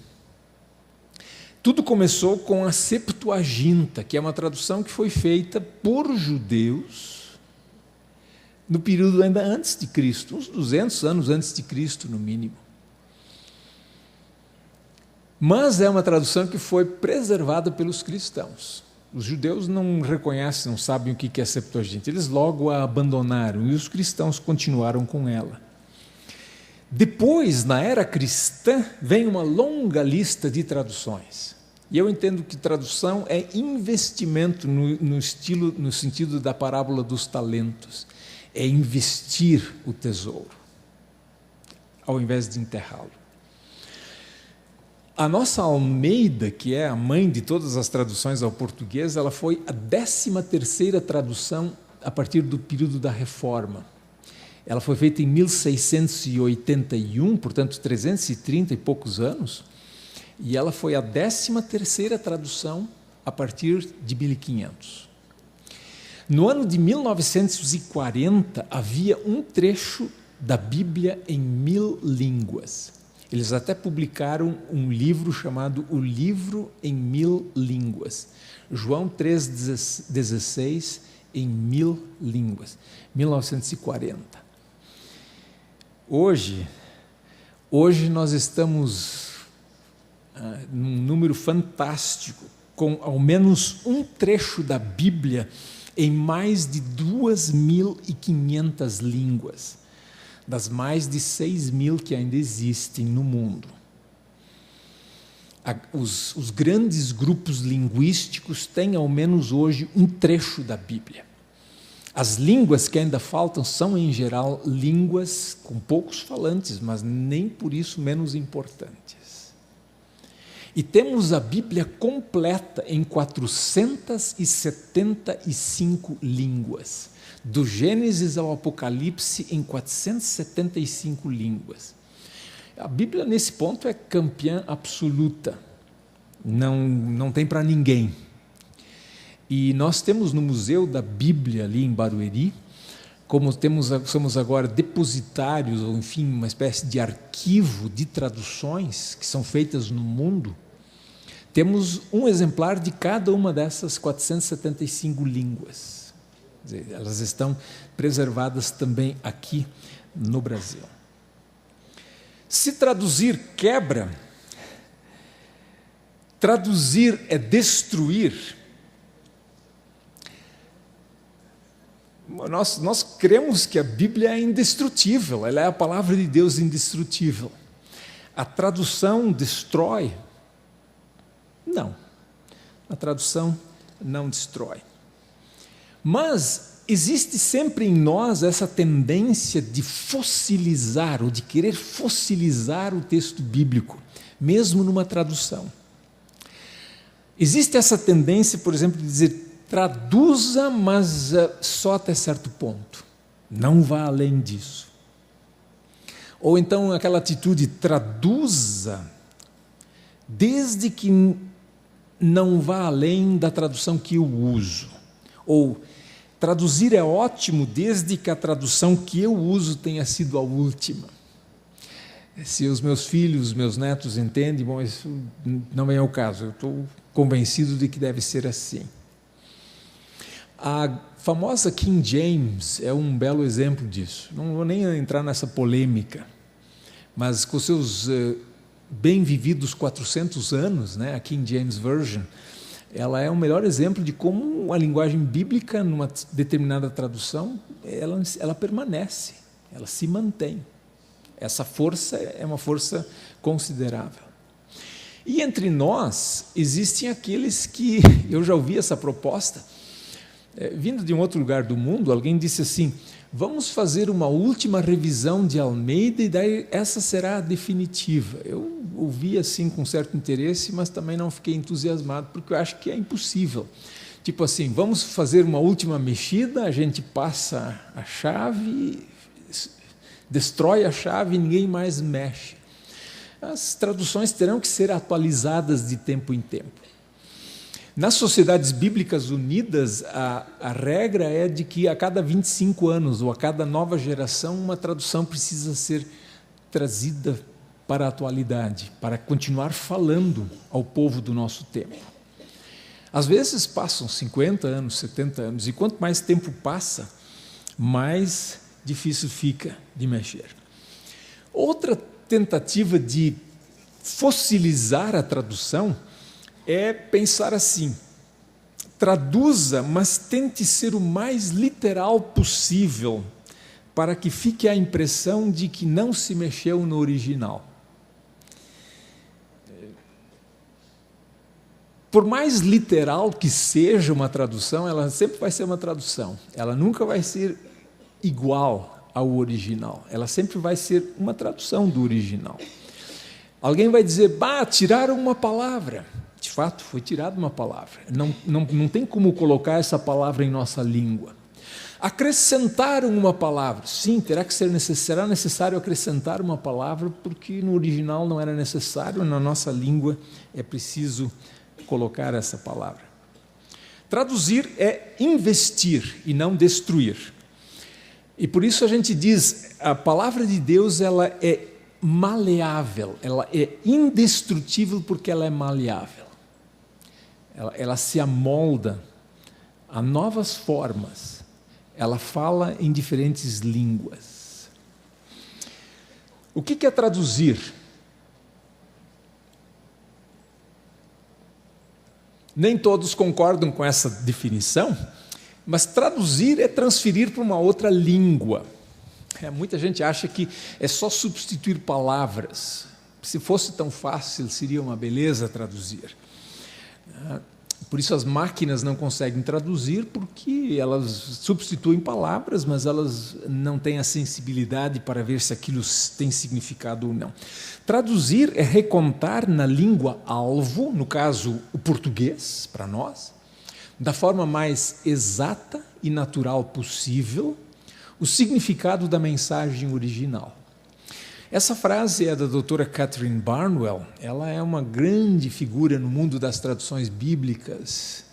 Tudo começou com a Septuaginta, que é uma tradução que foi feita por judeus no período ainda antes de Cristo, uns 200 anos antes de Cristo, no mínimo. Mas é uma tradução que foi preservada pelos cristãos. Os judeus não reconhecem, não sabem o que é Septuaginta. Eles logo a abandonaram e os cristãos continuaram com ela. Depois, na era cristã, vem uma longa lista de traduções. E eu entendo que tradução é investimento no sentido da parábola dos talentos. É investir o tesouro, ao invés de enterrá-lo. A nossa Almeida, que é a mãe de todas as traduções ao português, ela foi a 13ª tradução a partir do período da Reforma. Ela foi feita em 1681, portanto 330 e poucos anos, e ela foi a 13ª tradução a partir de 1500. No ano de 1940, havia um trecho da Bíblia em 1000 línguas. Eles até publicaram um livro chamado O Livro em 1000 Línguas. João 3,16 em 1000 línguas, 1940. Hoje nós estamos num número fantástico, com ao menos um trecho da Bíblia em mais de 2.500 línguas, das mais de 6.000 que ainda existem no mundo. Os grandes grupos linguísticos têm ao menos hoje um trecho da Bíblia. As línguas que ainda faltam são, em geral, línguas com poucos falantes, mas nem por isso menos importantes. E temos a Bíblia completa em 475 línguas. Do Gênesis ao Apocalipse, em 475 línguas. A Bíblia, nesse ponto, é campeã absoluta. Não tem para ninguém. E nós temos no Museu da Bíblia, ali em Barueri, como somos agora depositários, ou enfim, uma espécie de arquivo de traduções que são feitas no mundo, temos um exemplar de cada uma dessas 475 línguas. Quer dizer, elas estão preservadas também aqui no Brasil. Se traduzir quebra, traduzir é destruir. Nós cremos que a Bíblia é indestrutível, ela é a palavra de Deus indestrutível. A tradução destrói? Não, a tradução não destrói. Mas existe sempre em nós essa tendência de fossilizar, ou de querer fossilizar o texto bíblico, mesmo numa tradução. Existe essa tendência, por exemplo, de dizer, traduza, mas só até certo ponto. Não vá além disso. Ou então aquela atitude, traduza, desde que não vá além da tradução que eu uso. Ou traduzir é ótimo, desde que a tradução que eu uso tenha sido a última. Se os meus filhos, meus netos entendem, bom, isso não é o caso. Eu estou convencido de que deve ser assim. A famosa King James é um belo exemplo disso. Não vou nem entrar nessa polêmica, mas com seus bem vividos 400 anos, né, a King James Version, ela é o melhor exemplo de como a linguagem bíblica, numa determinada tradução, ela permanece, ela se mantém. Essa força é uma força considerável. E entre nós, existem aqueles que, eu já ouvi essa proposta, vindo de um outro lugar do mundo, alguém disse assim, vamos fazer uma última revisão de Almeida e daí essa será a definitiva. Eu ouvi assim com certo interesse, mas também não fiquei entusiasmado, porque eu acho que é impossível. Tipo assim, vamos fazer uma última mexida, a gente passa a chave, destrói a chave e ninguém mais mexe. As traduções terão que ser atualizadas de tempo em tempo. Nas Sociedades Bíblicas Unidas, a regra é de que a cada 25 anos ou a cada nova geração, uma tradução precisa ser trazida para a atualidade, para continuar falando ao povo do nosso tempo. Às vezes passam 50 anos, 70 anos, e quanto mais tempo passa, mais difícil fica de mexer. Outra tentativa de fossilizar a tradução é pensar assim, traduza, mas tente ser o mais literal possível, para que fique a impressão de que não se mexeu no original. Por mais literal que seja uma tradução, ela sempre vai ser uma tradução. Ela nunca vai ser igual ao original. Ela sempre vai ser uma tradução do original. Alguém vai dizer, tiraram uma palavra. De fato, foi tirada uma palavra. Não tem como colocar essa palavra em nossa língua. Acrescentaram uma palavra. Sim, será necessário acrescentar uma palavra, porque no original não era necessário, na nossa língua é preciso colocar essa palavra. Traduzir é investir e não destruir. E por isso a gente diz, a palavra de Deus ela é maleável, ela é indestrutível porque ela é maleável. Ela se amolda a novas formas, ela fala em diferentes línguas. O que é traduzir? Nem todos concordam com essa definição, mas traduzir é transferir para uma outra língua. Muita gente acha que é só substituir palavras. Se fosse tão fácil, seria uma beleza traduzir. Por isso as máquinas não conseguem traduzir, porque elas substituem palavras, mas elas não têm a sensibilidade para ver se aquilo tem significado ou não. Traduzir é recontar na língua alvo, no caso o português, para nós, da forma mais exata e natural possível, o significado da mensagem original. Essa frase é da doutora Catherine Barnwell. Ela é uma grande figura no mundo das traduções bíblicas,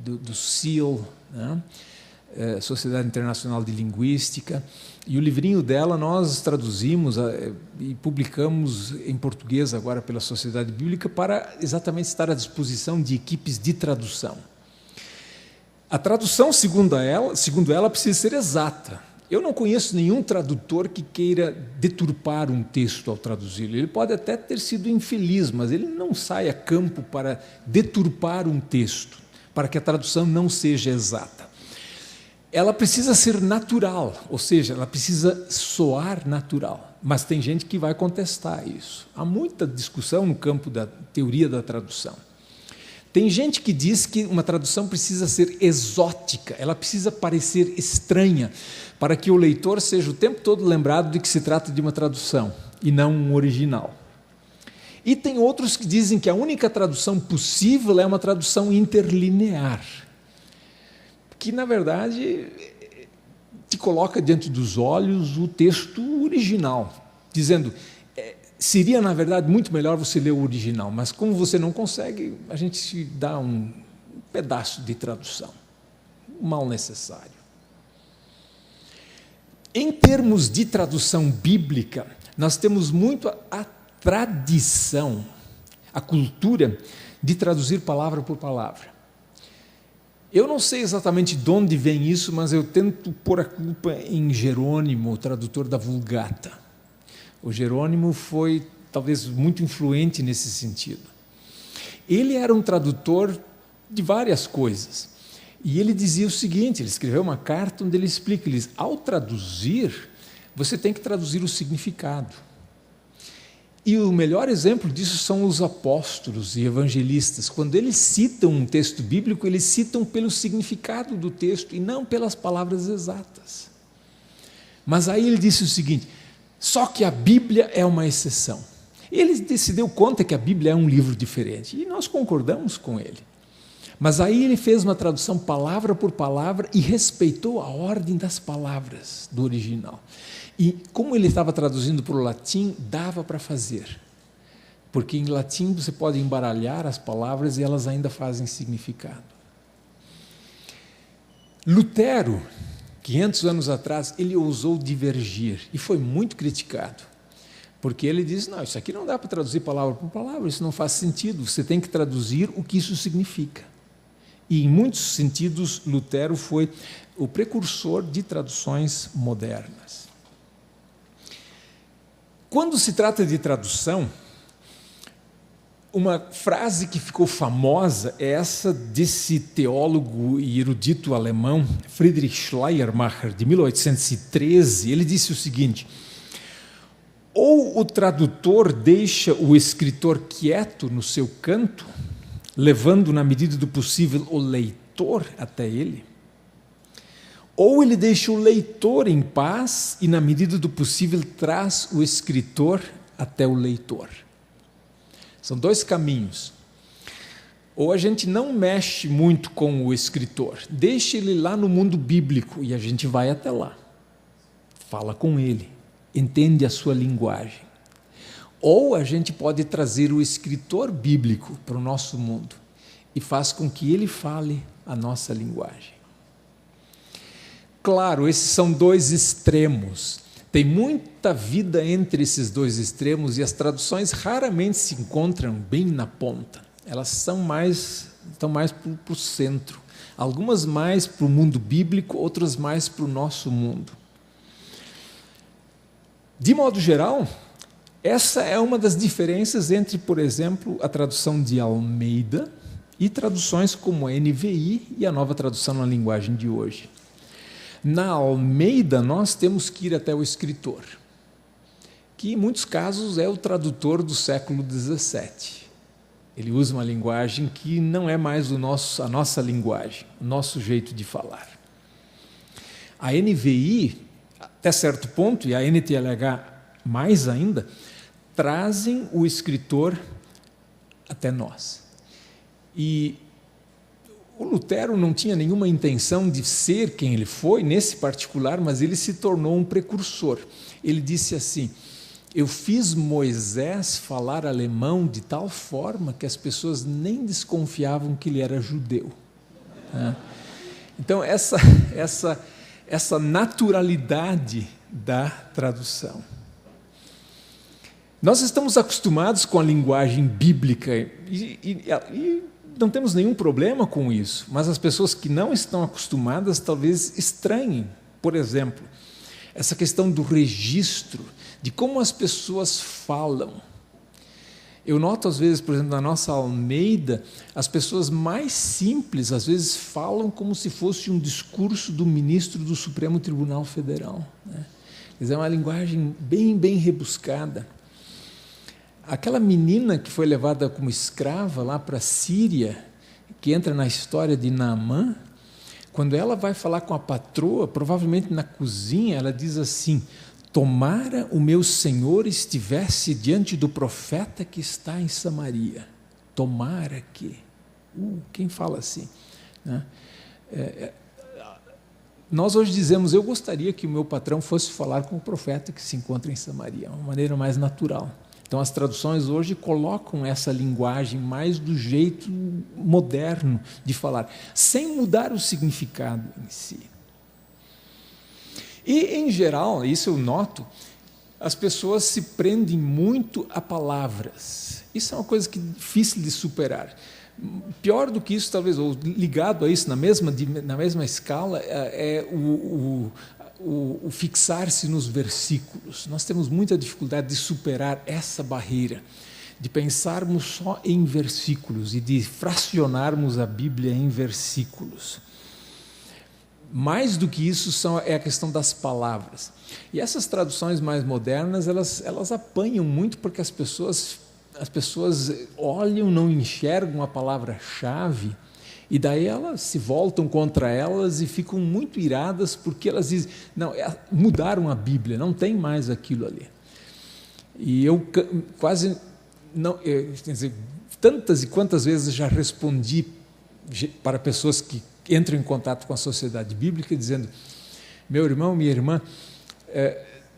do SEAL, né? Sociedade Internacional de Linguística, e o livrinho dela nós traduzimos e publicamos em português agora pela Sociedade Bíblica para exatamente estar à disposição de equipes de tradução. A tradução, segundo ela, precisa ser exata. Eu não conheço nenhum tradutor que queira deturpar um texto ao traduzir. Ele pode até ter sido infeliz, mas ele não sai a campo para deturpar um texto, para que a tradução não seja exata. Ela precisa ser natural, ou seja, ela precisa soar natural. Mas tem gente que vai contestar isso. Há muita discussão no campo da teoria da tradução. Tem gente que diz que uma tradução precisa ser exótica, ela precisa parecer estranha, para que o leitor seja o tempo todo lembrado de que se trata de uma tradução e não um original. E tem outros que dizem que a única tradução possível é uma tradução interlinear, que na verdade te coloca diante dos olhos o texto original, dizendo, seria na verdade muito melhor você ler o original, mas como você não consegue, a gente te dá um pedaço de tradução, mal necessário. Em termos de tradução bíblica, nós temos muito a tradição, a cultura de traduzir palavra por palavra. Eu não sei exatamente de onde vem isso, mas eu tento pôr a culpa em Jerônimo, o tradutor da Vulgata. O Jerônimo foi talvez muito influente nesse sentido. Ele era um tradutor de várias coisas. E ele dizia o seguinte, ele escreveu uma carta onde ele explica, ele diz, ao traduzir, você tem que traduzir o significado. E o melhor exemplo disso são os apóstolos e evangelistas. Quando eles citam um texto bíblico, eles citam pelo significado do texto e não pelas palavras exatas. Mas aí ele disse o seguinte, só que a Bíblia é uma exceção. Ele se deu conta que a Bíblia é um livro diferente, e nós concordamos com ele. Mas aí ele fez uma tradução palavra por palavra e respeitou a ordem das palavras do original. E como ele estava traduzindo para o latim, dava para fazer. Porque em latim você pode embaralhar as palavras e elas ainda fazem significado. Lutero, 500 anos atrás, ele ousou divergir e foi muito criticado. Porque ele disse, não, isso aqui não dá para traduzir palavra por palavra, isso não faz sentido, você tem que traduzir o que isso significa. E, em muitos sentidos, Lutero foi o precursor de traduções modernas. Quando se trata de tradução, uma frase que ficou famosa é essa desse teólogo e erudito alemão, Friedrich Schleiermacher, de 1813. Ele disse o seguinte, ou o tradutor deixa o escritor quieto no seu canto, levando na medida do possível o leitor até ele, ou ele deixa o leitor em paz e na medida do possível traz o escritor até o leitor. São dois caminhos. Ou a gente não mexe muito com o escritor, deixa ele lá no mundo bíblico e a gente vai até lá, fala com ele, entende a sua linguagem. Ou a gente pode trazer o escritor bíblico para o nosso mundo e faz com que ele fale a nossa linguagem. Claro, esses são dois extremos. Tem muita vida entre esses dois extremos e as traduções raramente se encontram bem na ponta. Elas estão mais para o centro. Algumas mais para o mundo bíblico, outras mais para o nosso mundo. De modo geral, essa é uma das diferenças entre, por exemplo, a tradução de Almeida e traduções como a NVI e a nova tradução na linguagem de hoje. Na Almeida, nós temos que ir até o escritor, que em muitos casos é o tradutor do século XVII. Ele usa uma linguagem que não é mais a nossa linguagem, o nosso jeito de falar. A NVI, até certo ponto, e a NTLH mais ainda, trazem o escritor até nós. E o Lutero não tinha nenhuma intenção de ser quem ele foi, nesse particular, mas ele se tornou um precursor. Ele disse assim, eu fiz Moisés falar alemão de tal forma que as pessoas nem desconfiavam que ele era judeu. Então, essa naturalidade da tradução. Nós estamos acostumados com a linguagem bíblica e não temos nenhum problema com isso, mas as pessoas que não estão acostumadas talvez estranhem, por exemplo, essa questão do registro, de como as pessoas falam. Eu noto, às vezes, por exemplo, na nossa Almeida, as pessoas mais simples, às vezes, falam como se fosse um discurso do ministro do Supremo Tribunal Federal. É uma linguagem bem rebuscada. Aquela menina que foi levada como escrava lá para a Síria, que entra na história de Naamã, quando ela vai falar com a patroa, provavelmente na cozinha, ela diz assim, tomara o meu senhor estivesse diante do profeta que está em Samaria. Tomara que... quem fala assim? Né? Nós hoje dizemos, eu gostaria que o meu patrão fosse falar com o profeta que se encontra em Samaria, uma maneira mais natural. Então, as traduções hoje colocam essa linguagem mais do jeito moderno de falar, sem mudar o significado em si. E, em geral, isso eu noto, as pessoas se prendem muito a palavras. Isso é uma coisa que é difícil de superar. Pior do que isso, talvez, ou ligado a isso, na mesma escala, é o fixar-se nos versículos. Nós temos muita dificuldade de superar essa barreira, de pensarmos só em versículos e de fracionarmos a Bíblia em versículos. Mais do que isso é a questão das palavras. E essas traduções mais modernas, elas apanham muito porque as pessoas olham, não enxergam a palavra-chave, e daí elas se voltam contra elas e ficam muito iradas porque elas dizem, não, mudaram a Bíblia, não tem mais aquilo ali. E eu quase não, quer dizer, tantas e quantas vezes já respondi para pessoas que entram em contato com a sociedade bíblica dizendo, meu irmão, minha irmã,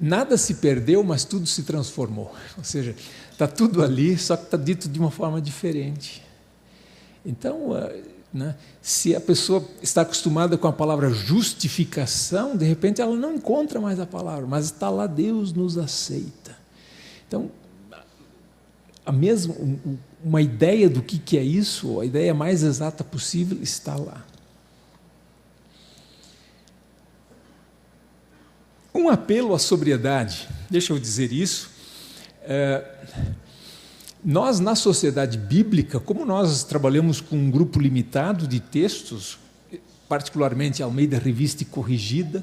nada se perdeu, mas tudo se transformou. Ou seja, está tudo ali, só que está dito de uma forma diferente. Então, né, se a pessoa está acostumada com a palavra justificação, de repente ela não encontra mais a palavra, mas está lá, Deus nos aceita. Então, uma ideia do que é isso, a ideia mais exata possível, está lá. Um apelo à sobriedade, deixa eu dizer isso. Nós, na sociedade bíblica, como nós trabalhamos com um grupo limitado de textos, particularmente Almeida Revista e Corrigida,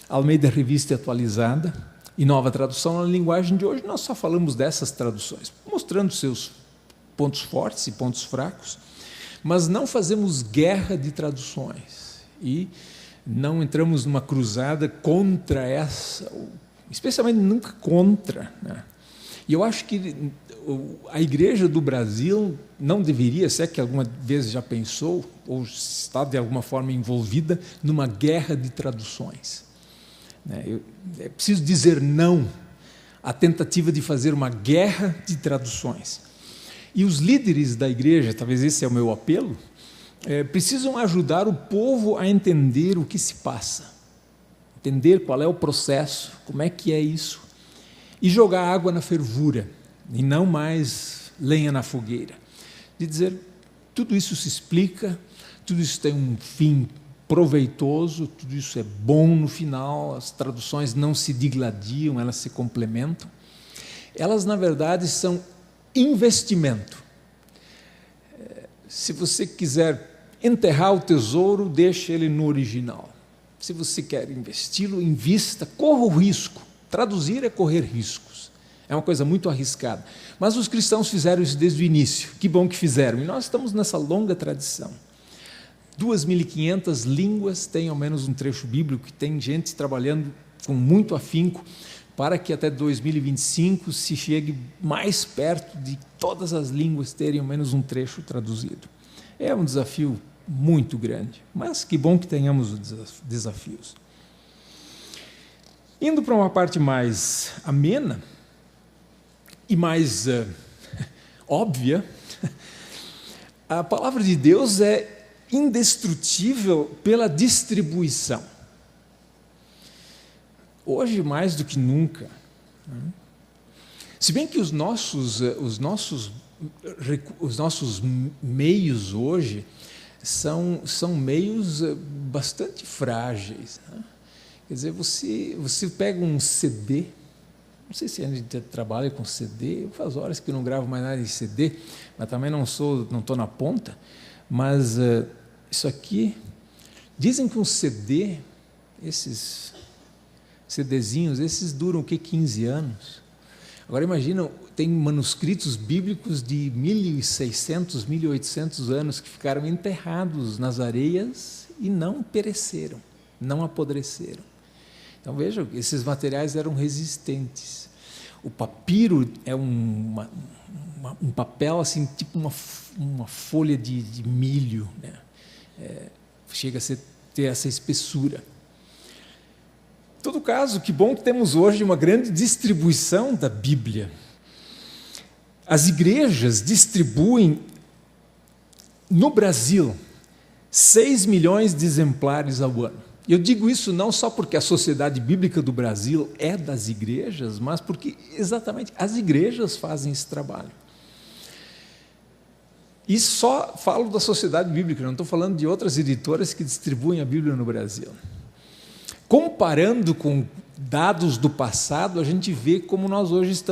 Almeida Revista e Atualizada e Nova Tradução na linguagem de hoje, nós só falamos dessas traduções, mostrando seus pontos fortes e pontos fracos, mas não fazemos guerra de traduções e não entramos numa cruzada contra essa, especialmente nunca contra, né? E eu acho que a Igreja do Brasil não deveria, se é que alguma vez já pensou, ou está de alguma forma envolvida, numa guerra de traduções. É preciso dizer não à tentativa de fazer uma guerra de traduções. E os líderes da Igreja, talvez esse é o meu apelo, precisam ajudar o povo a entender o que se passa, entender qual é o processo, como é que é isso, e jogar água na fervura, e não mais lenha na fogueira. De dizer, tudo isso se explica, tudo isso tem um fim proveitoso, tudo isso é bom no final, as traduções não se digladiam, elas se complementam. Elas, na verdade, são investimento. Se você quiser enterrar o tesouro, deixe ele no original. Se você quer investi-lo, invista, corra o risco. Traduzir é correr riscos. É uma coisa muito arriscada. Mas os cristãos fizeram isso desde o início. Que bom que fizeram. E nós estamos nessa longa tradição. 2.500 línguas têm ao menos um trecho bíblico, e tem gente trabalhando com muito afinco para que até 2025 se chegue mais perto de todas as línguas terem ao menos um trecho traduzido. É um desafio muito grande, mas que bom que tenhamos os desafios. Indo para uma parte mais amena e mais óbvia, a palavra de Deus é indestrutível pela distribuição. Hoje, mais do que nunca. Se bem que os nossos meios hoje são meios bastante frágeis. Quer dizer, você pega um CD, não sei se a gente trabalha com CD, faz horas que eu não gravo mais nada em CD, mas também não estou na ponta, mas isso aqui, dizem que um CD, esses CDzinhos, esses duram o quê? 15 anos. Agora imagina, tem manuscritos bíblicos de 1.600, 1.800 anos que ficaram enterrados nas areias e não pereceram, não apodreceram. Então vejam, esses materiais eram resistentes. O papiro é um papel assim, tipo uma folha de milho, né? Chega a ter essa espessura. Em todo caso, que bom que temos hoje uma grande distribuição da Bíblia. As igrejas distribuem, no Brasil, 6 milhões de exemplares ao ano. Eu digo isso não só porque a Sociedade Bíblica do Brasil é das igrejas, mas porque exatamente as igrejas fazem esse trabalho. E só falo da Sociedade Bíblica, não estou falando de outras editoras que distribuem a Bíblia no Brasil. Comparando com dados do passado, a gente vê como nós hoje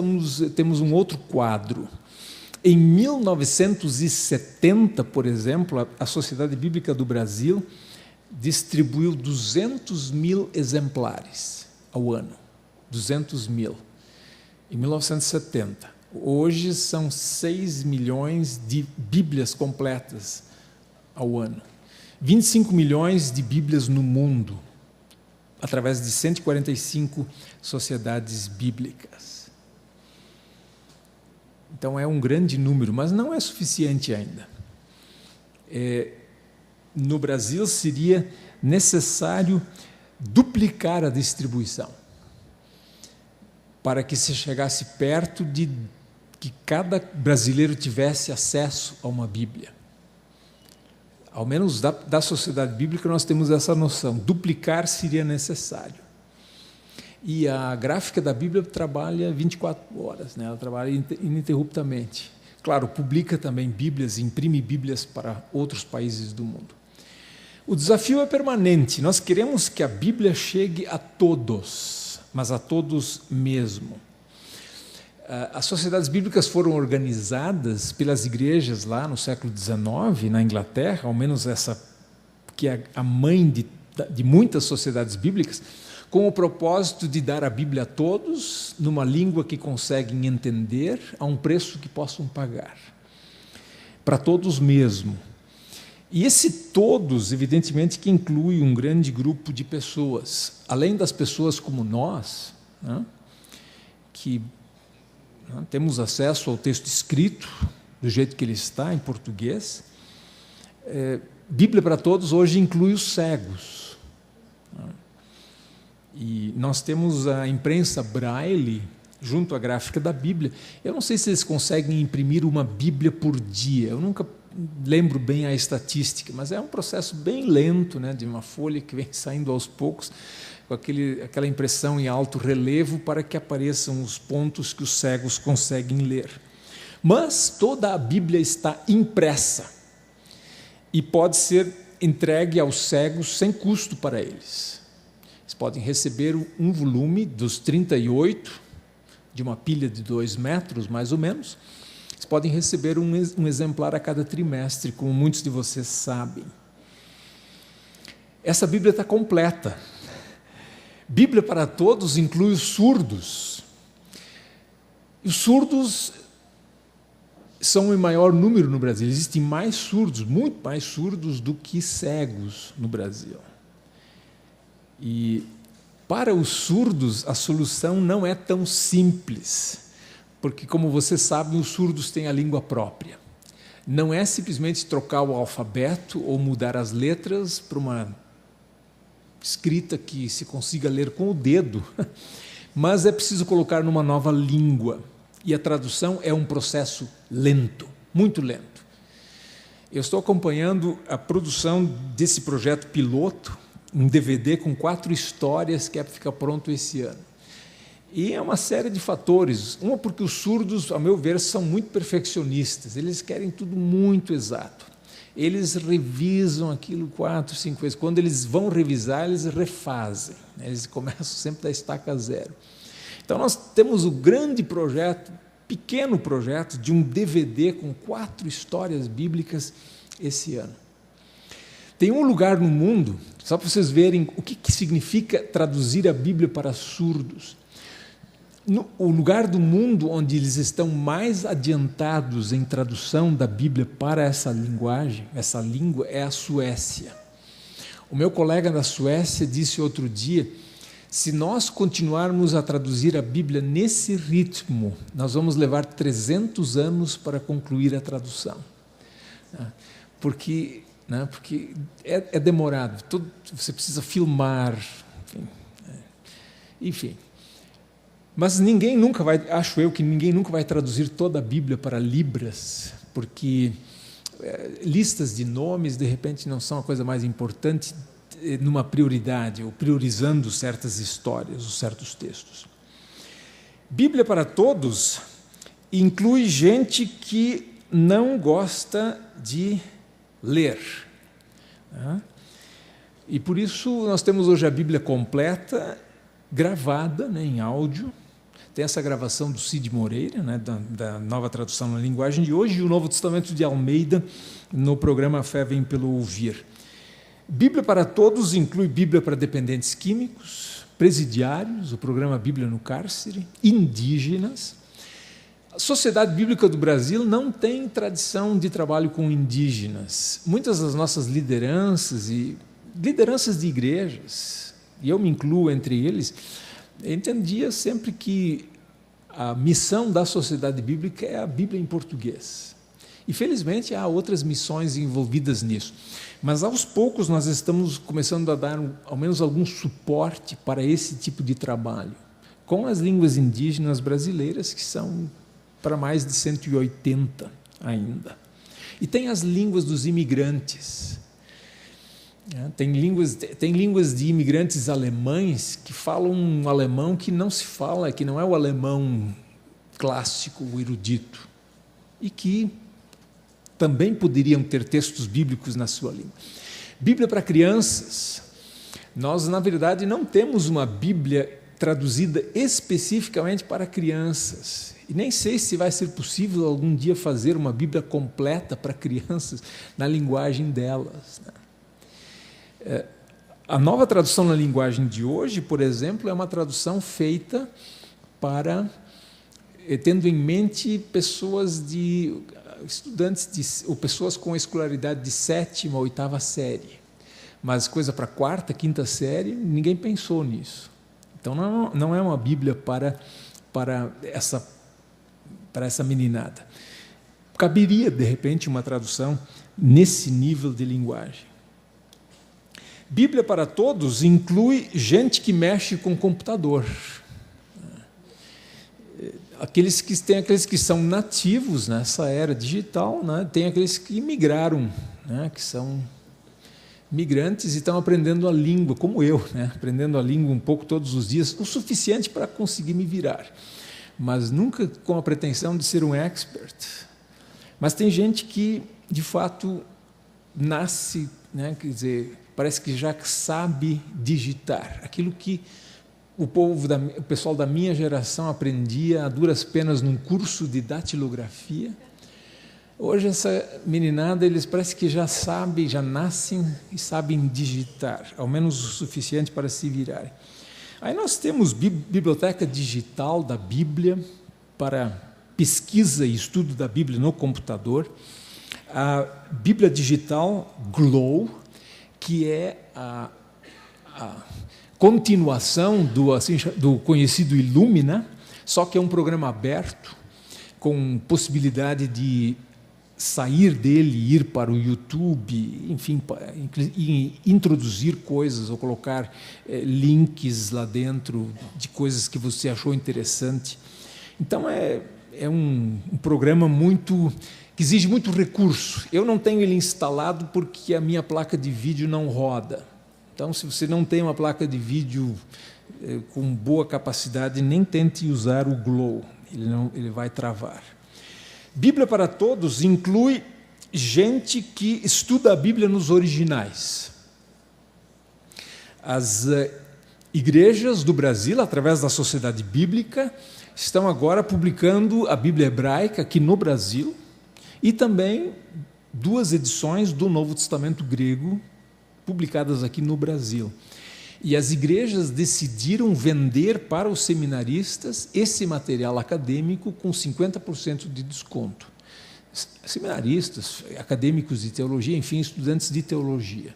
temos um outro quadro. Em 1970, por exemplo, a Sociedade Bíblica do Brasil distribuiu 200 mil exemplares ao ano. 200 mil. Em 1970. Hoje são 6 milhões de Bíblias completas ao ano. 25 milhões de Bíblias no mundo, através de 145 sociedades bíblicas. Então é um grande número, mas não é suficiente ainda. No Brasil seria necessário duplicar a distribuição para que se chegasse perto de que cada brasileiro tivesse acesso a uma Bíblia. Ao menos da Sociedade Bíblica nós temos essa noção, duplicar seria necessário. E a gráfica da Bíblia trabalha 24 horas, né? Ela trabalha ininterruptamente. Claro, publica também Bíblias, imprime Bíblias para outros países do mundo. O desafio é permanente, nós queremos que a Bíblia chegue a todos, mas a todos mesmo. As sociedades bíblicas foram organizadas pelas igrejas lá no século XIX, na Inglaterra, ao menos essa que é a mãe de muitas sociedades bíblicas, com o propósito de dar a Bíblia a todos, numa língua que conseguem entender, a um preço que possam pagar. Para todos mesmo. E esse todos, evidentemente, que inclui um grande grupo de pessoas, além das pessoas como nós, né, que temos acesso ao texto escrito, do jeito que ele está, em português. Bíblia para todos hoje inclui os cegos. E nós temos a imprensa Braille, junto à gráfica da Bíblia. Eu não sei se eles conseguem imprimir uma Bíblia por dia, eu nunca lembro bem a estatística, mas é um processo bem lento, né, de uma folha que vem saindo aos poucos, com aquela impressão em alto relevo para que apareçam os pontos que os cegos conseguem ler. Mas toda a Bíblia está impressa e pode ser entregue aos cegos sem custo para eles. Eles podem receber um volume dos 38, de uma pilha de 2 metros, mais ou menos. Eles podem receber um exemplar a cada trimestre, como muitos de vocês sabem. Essa Bíblia está completa. Bíblia para todos inclui os surdos. E os surdos são em maior número no Brasil. Existem mais surdos, muito mais surdos do que cegos no Brasil. E para os surdos a solução não é tão simples, porque, como vocês sabem, os surdos têm a língua própria. Não é simplesmente trocar o alfabeto ou mudar as letras para uma escrita que se consiga ler com o dedo, mas é preciso colocar numa nova língua. E a tradução é um processo lento, muito lento. Eu estou acompanhando a produção desse projeto piloto, um DVD com 4 histórias que é para ficar pronto esse ano. E é uma série de fatores. Uma, porque os surdos, a meu ver, são muito perfeccionistas, eles querem tudo muito exato. Eles revisam aquilo 4, 5 vezes. Quando eles vão revisar, eles refazem. Eles começam sempre da estaca zero. Então, nós temos o grande projeto, pequeno projeto, de um DVD com 4 histórias bíblicas esse ano. Tem um lugar no mundo, só para vocês verem o que significa traduzir a Bíblia para surdos. O lugar do mundo onde eles estão mais adiantados em tradução da Bíblia para essa linguagem, essa língua, é a Suécia. O meu colega da Suécia disse outro dia, se nós continuarmos a traduzir a Bíblia nesse ritmo, nós vamos levar 300 anos para concluir a tradução. Porque é demorado, você precisa filmar, enfim. Mas ninguém nunca vai, acho eu que ninguém nunca vai traduzir toda a Bíblia para Libras, porque listas de nomes, de repente, não são a coisa mais importante numa prioridade, ou priorizando certas histórias, ou certos textos. Bíblia para todos inclui gente que não gosta de ler. Né? E por isso nós temos hoje a Bíblia completa, gravada, né, em áudio. Tem essa gravação do Cid Moreira, né, da Nova Tradução na Linguagem de Hoje, e o Novo Testamento de Almeida, no programa Fé Vem Pelo Ouvir. Bíblia para Todos inclui Bíblia para dependentes químicos, presidiários, o programa Bíblia no Cárcere, indígenas. A Sociedade Bíblica do Brasil não tem tradição de trabalho com indígenas. Muitas das nossas lideranças de igrejas, e eu me incluo entre eles, entendia sempre que a missão da Sociedade Bíblica é a Bíblia em português. E, felizmente, há outras missões envolvidas nisso. Mas, aos poucos, nós estamos começando a dar, ao menos, algum suporte para esse tipo de trabalho, com as línguas indígenas brasileiras, que são para mais de 180 ainda. E tem as línguas dos imigrantes. Tem línguas de imigrantes alemães que falam um alemão que não se fala, que não é o alemão clássico, o erudito, e que também poderiam ter textos bíblicos na sua língua. Bíblia para crianças. Nós, na verdade, não temos uma Bíblia traduzida especificamente para crianças. E nem sei se vai ser possível algum dia fazer uma Bíblia completa para crianças na linguagem delas, né? A Nova Tradução na Linguagem de Hoje, por exemplo, é uma tradução feita para, tendo em mente estudantes ou pessoas com escolaridade de 7ª ou 8ª série. Mas coisa para 4ª, 5ª série, ninguém pensou nisso. Então não é uma Bíblia para essa meninada. Caberia, de repente, uma tradução nesse nível de linguagem. Bíblia para Todos inclui gente que mexe com computador. Tem aqueles que são nativos nessa era digital, né? Tem aqueles que migraram, né? Que são migrantes e estão aprendendo a língua, como eu, né? Aprendendo a língua um pouco todos os dias, o suficiente para conseguir me virar, mas nunca com a pretensão de ser um expert. Mas tem gente que, de fato, nasce, né? Quer dizer, parece que já sabe digitar, aquilo que o pessoal da minha geração aprendia a duras penas num curso de datilografia. Hoje essa meninada, eles parece que já sabem, já nascem e sabem digitar, ao menos o suficiente para se virarem. Aí nós temos biblioteca digital da Bíblia para pesquisa e estudo da Bíblia no computador, a Bíblia digital Glow, que é a continuação do conhecido Illumina, só que é um programa aberto, com possibilidade de sair dele e ir para o YouTube, enfim, introduzir coisas ou colocar links lá dentro de coisas que você achou interessante. Então, é um programa que exige muito recurso. Eu não tenho ele instalado porque a minha placa de vídeo não roda. Então, se você não tem uma placa de vídeo com boa capacidade, nem tente usar o Glow, ele vai travar. Bíblia para Todos inclui gente que estuda a Bíblia nos originais. As igrejas do Brasil, através da Sociedade Bíblica, estão agora publicando a Bíblia hebraica aqui no Brasil e também 2 edições do Novo Testamento grego publicadas aqui no Brasil. E as igrejas decidiram vender para os seminaristas esse material acadêmico com 50% de desconto. Seminaristas, acadêmicos de teologia, enfim, estudantes de teologia.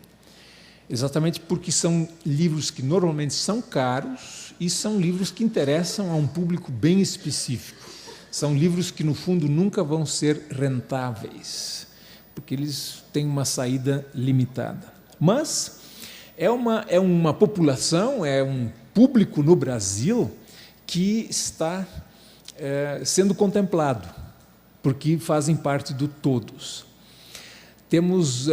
Exatamente porque são livros que normalmente são caros e são livros que interessam a um público bem específico. São livros que, no fundo, nunca vão ser rentáveis, porque eles têm uma saída limitada. Mas é uma população, é um público no Brasil que está sendo contemplado, porque fazem parte do todos. Temos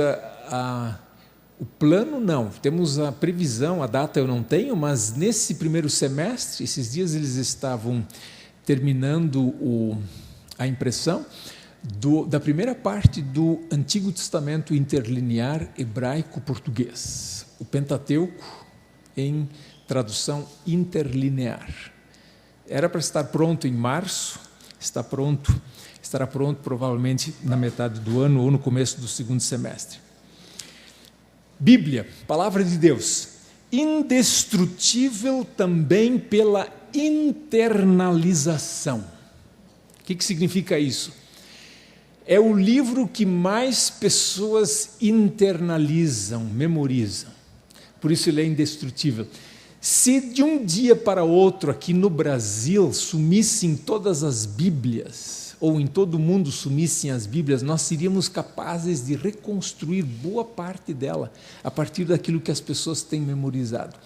o plano, não, temos a previsão, a data eu não tenho, mas nesse primeiro semestre, esses dias eles estavam terminando a impressão da primeira parte do Antigo Testamento interlinear hebraico-português, o Pentateuco em tradução interlinear. Era para estar pronto em março, estará pronto provavelmente na metade do ano ou no começo do segundo semestre. Bíblia, Palavra de Deus, indestrutível também pela internalização. O que significa isso? É o livro que mais pessoas internalizam, memorizam. Por isso ele é indestrutível. Se de um dia para outro aqui no Brasil sumissem todas as Bíblias, ou em todo o mundo sumissem as Bíblias, nós seríamos capazes de reconstruir boa parte dela a partir daquilo que as pessoas têm memorizado.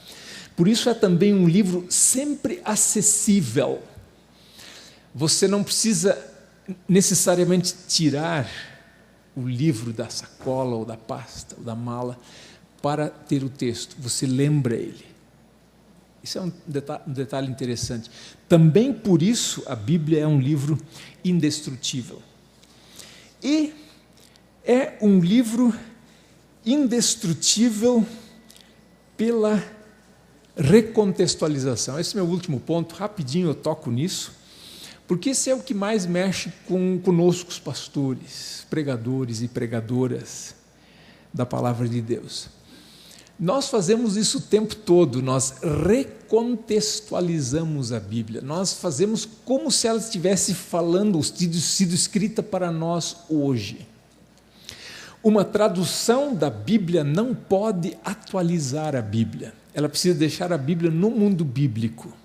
Por isso é também um livro sempre acessível. Você não precisa necessariamente tirar o livro da sacola ou da pasta ou da mala para ter o texto. Você lembra ele. Isso é um detalhe interessante. Também por isso a Bíblia é um livro indestrutível. E é um livro indestrutível pela recontextualização. Esse é meu último ponto, rapidinho eu toco nisso, porque esse é o que mais mexe conosco, os pastores, pregadores e pregadoras da Palavra de Deus. Nós fazemos isso o tempo todo, nós recontextualizamos a Bíblia, nós fazemos como se ela estivesse falando, ou sido escrita para nós hoje. Uma tradução da Bíblia não pode atualizar a Bíblia, ela precisa deixar a Bíblia no mundo bíblico.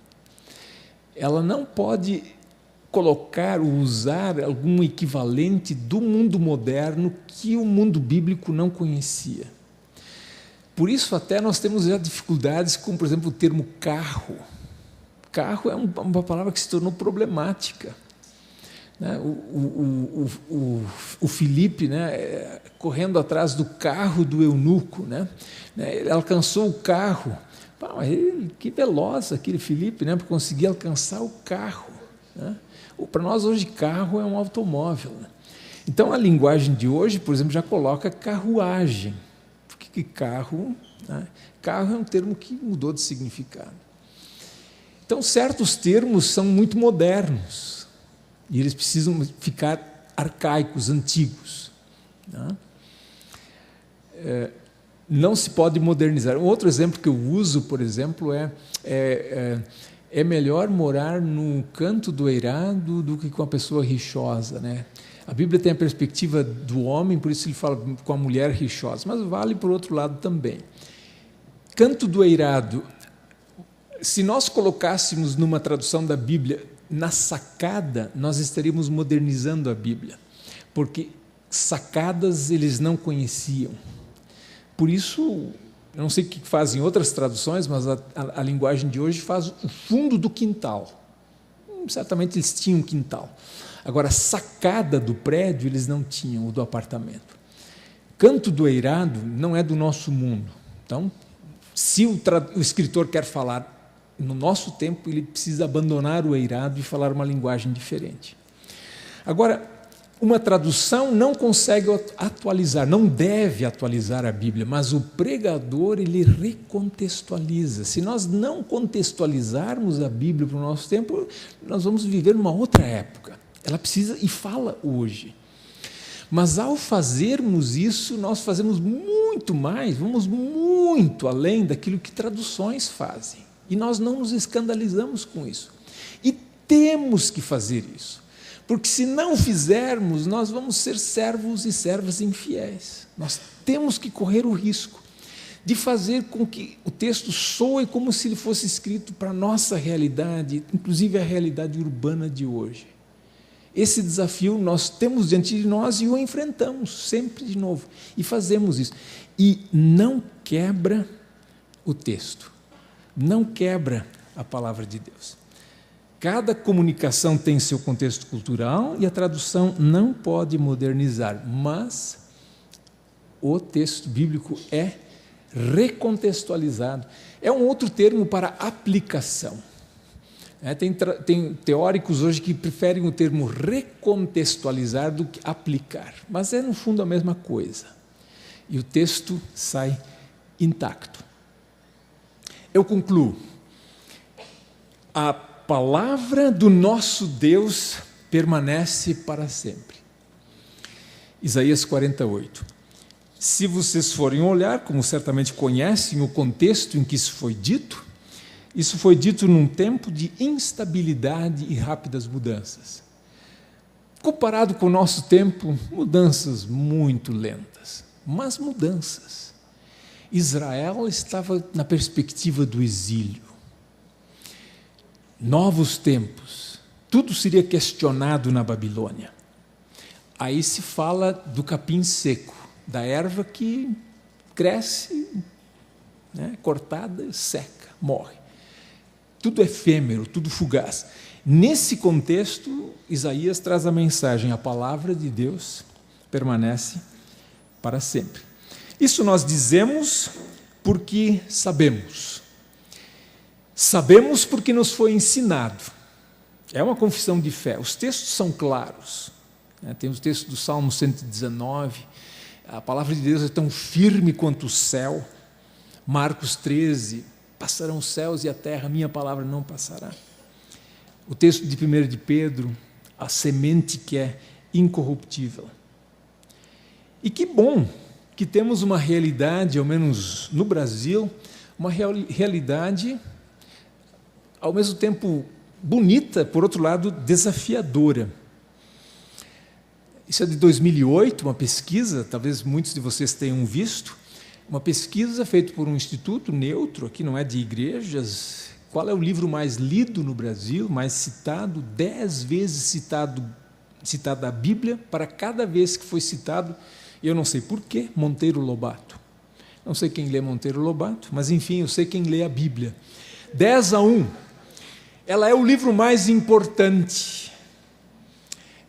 Ela não pode colocar ou usar algum equivalente do mundo moderno que o mundo bíblico não conhecia. Por isso até nós temos já dificuldades com, por exemplo, o termo carro. Carro é uma palavra que se tornou problemática. Né? O Filipe, né, correndo atrás do carro do eunuco, né? Ele alcançou o carro. Que veloz aquele Filipe, né, para conseguir alcançar o carro. Né? Para nós hoje carro é um automóvel. Né? Então a linguagem de hoje, por exemplo, já coloca carruagem. Que carro, né? Carro é um termo que mudou de significado. Então, certos termos são muito modernos e eles precisam ficar arcaicos, antigos. Né? Não se pode modernizar. Um outro exemplo que eu uso, por exemplo, é melhor morar no canto do eirado do que com a pessoa rixosa, né? A Bíblia tem a perspectiva do homem, por isso ele fala com a mulher rixosa, mas vale por outro lado também. Canto do eirado, se nós colocássemos numa tradução da Bíblia, na sacada, nós estaríamos modernizando a Bíblia, porque sacadas eles não conheciam. Por isso, eu não sei o que fazem outras traduções, mas a linguagem de hoje faz o fundo do quintal. Certamente eles tinham um quintal. Agora, a sacada do prédio eles não tinham, ou do apartamento. Canto do eirado não é do nosso mundo. Então, se o escritor quer falar no nosso tempo, ele precisa abandonar o eirado e falar uma linguagem diferente. Agora, uma tradução não consegue atualizar, não deve atualizar a Bíblia, mas o pregador ele recontextualiza. Se nós não contextualizarmos a Bíblia para o nosso tempo, nós vamos viver numa outra época. Ela precisa e fala hoje. Mas ao fazermos isso, nós fazemos muito mais, vamos muito além daquilo que traduções fazem. E nós não nos escandalizamos com isso. E temos que fazer isso. Porque se não fizermos, nós vamos ser servos e servas infiéis. Nós temos que correr o risco de fazer com que o texto soe como se ele fosse escrito para a nossa realidade, inclusive a realidade urbana de hoje. Esse desafio nós temos diante de nós e o enfrentamos sempre de novo. E fazemos isso. E não quebra o texto. Não quebra a palavra de Deus. Cada comunicação tem seu contexto cultural e a tradução não pode modernizar, mas o texto bíblico é recontextualizado. É um outro termo para aplicação. Tem teóricos hoje que preferem o termo recontextualizar do que aplicar, mas é no fundo a mesma coisa. E o texto sai intacto. Eu concluo. A palavra do nosso Deus permanece para sempre. Isaías 48. Se vocês forem olhar, como certamente conhecem o contexto em que isso foi dito num tempo de instabilidade e rápidas mudanças. Comparado com o nosso tempo, mudanças muito lentas, mas mudanças. Israel estava na perspectiva do exílio. Novos tempos, tudo seria questionado na Babilônia. Aí se fala do capim seco, da erva que cresce, cortada, seca, morre. Tudo efêmero, tudo fugaz. Nesse contexto, Isaías traz a mensagem: a palavra de Deus permanece para sempre. Isso nós dizemos porque sabemos. Sabemos porque nos foi ensinado. É uma confissão de fé. Os textos são claros. Tem os textos do Salmo 119. A palavra de Deus é tão firme quanto o céu. Marcos 13. Passarão os céus e a terra, minha palavra não passará. O texto de 1 de Pedro, a semente que é incorruptível. E que bom que temos uma realidade, ao menos no Brasil, uma realidade, ao mesmo tempo bonita, por outro lado, desafiadora. Isso é de 2008, uma pesquisa, talvez muitos de vocês tenham visto, uma pesquisa feita por um instituto neutro, aqui não é de igrejas. Qual é o livro mais lido no Brasil, mais citado? 10 vezes citada a Bíblia, para cada vez que foi citado, eu não sei porquê, Monteiro Lobato. Não sei quem lê Monteiro Lobato, mas enfim, eu sei quem lê a Bíblia. 10-1. Ela é o livro mais importante.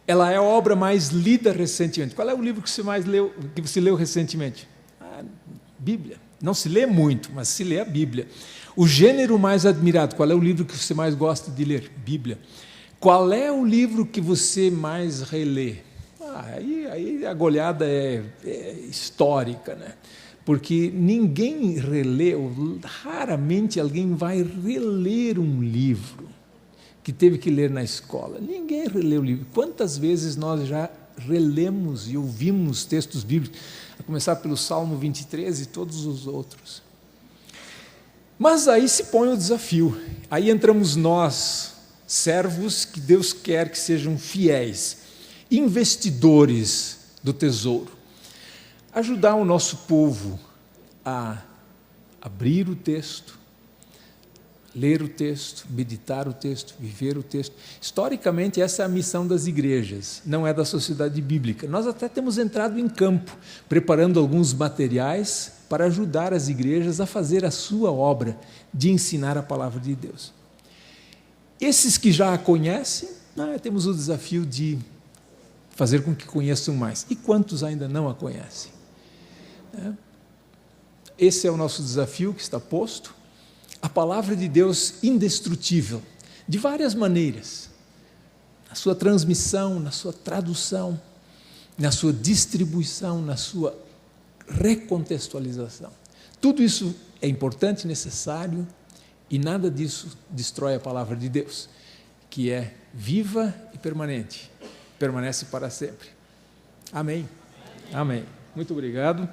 Ela é a obra mais lida recentemente. Qual é o livro que você leu recentemente? Bíblia. Não se lê muito, mas se lê a Bíblia. O gênero mais admirado, qual é o livro que você mais gosta de ler? Bíblia. Qual é o livro que você mais relê? Aí a goleada é histórica, né? Porque ninguém relê, ou raramente alguém vai reler um livro que teve que ler na escola. Ninguém relê o livro. Quantas vezes nós já relemos e ouvimos textos bíblicos, a começar pelo Salmo 23 e todos os outros. Mas aí se põe o desafio. Aí entramos nós, servos que Deus quer que sejam fiéis, investidores do tesouro. Ajudar o nosso povo a abrir o texto, ler o texto, meditar o texto, viver o texto. Historicamente, essa é a missão das igrejas, não é da sociedade bíblica. Nós até temos entrado em campo, preparando alguns materiais para ajudar as igrejas a fazer a sua obra de ensinar a palavra de Deus. Esses que já a conhecem, temos o desafio de fazer com que conheçam mais. E quantos ainda não a conhecem? Esse é o nosso desafio que está posto. A palavra de Deus indestrutível, de várias maneiras, na sua transmissão, na sua tradução, na sua distribuição, na sua recontextualização. Tudo isso é importante, necessário, e nada disso destrói a palavra de Deus, que é viva e permanece para sempre. Amém. Amém. Muito obrigado.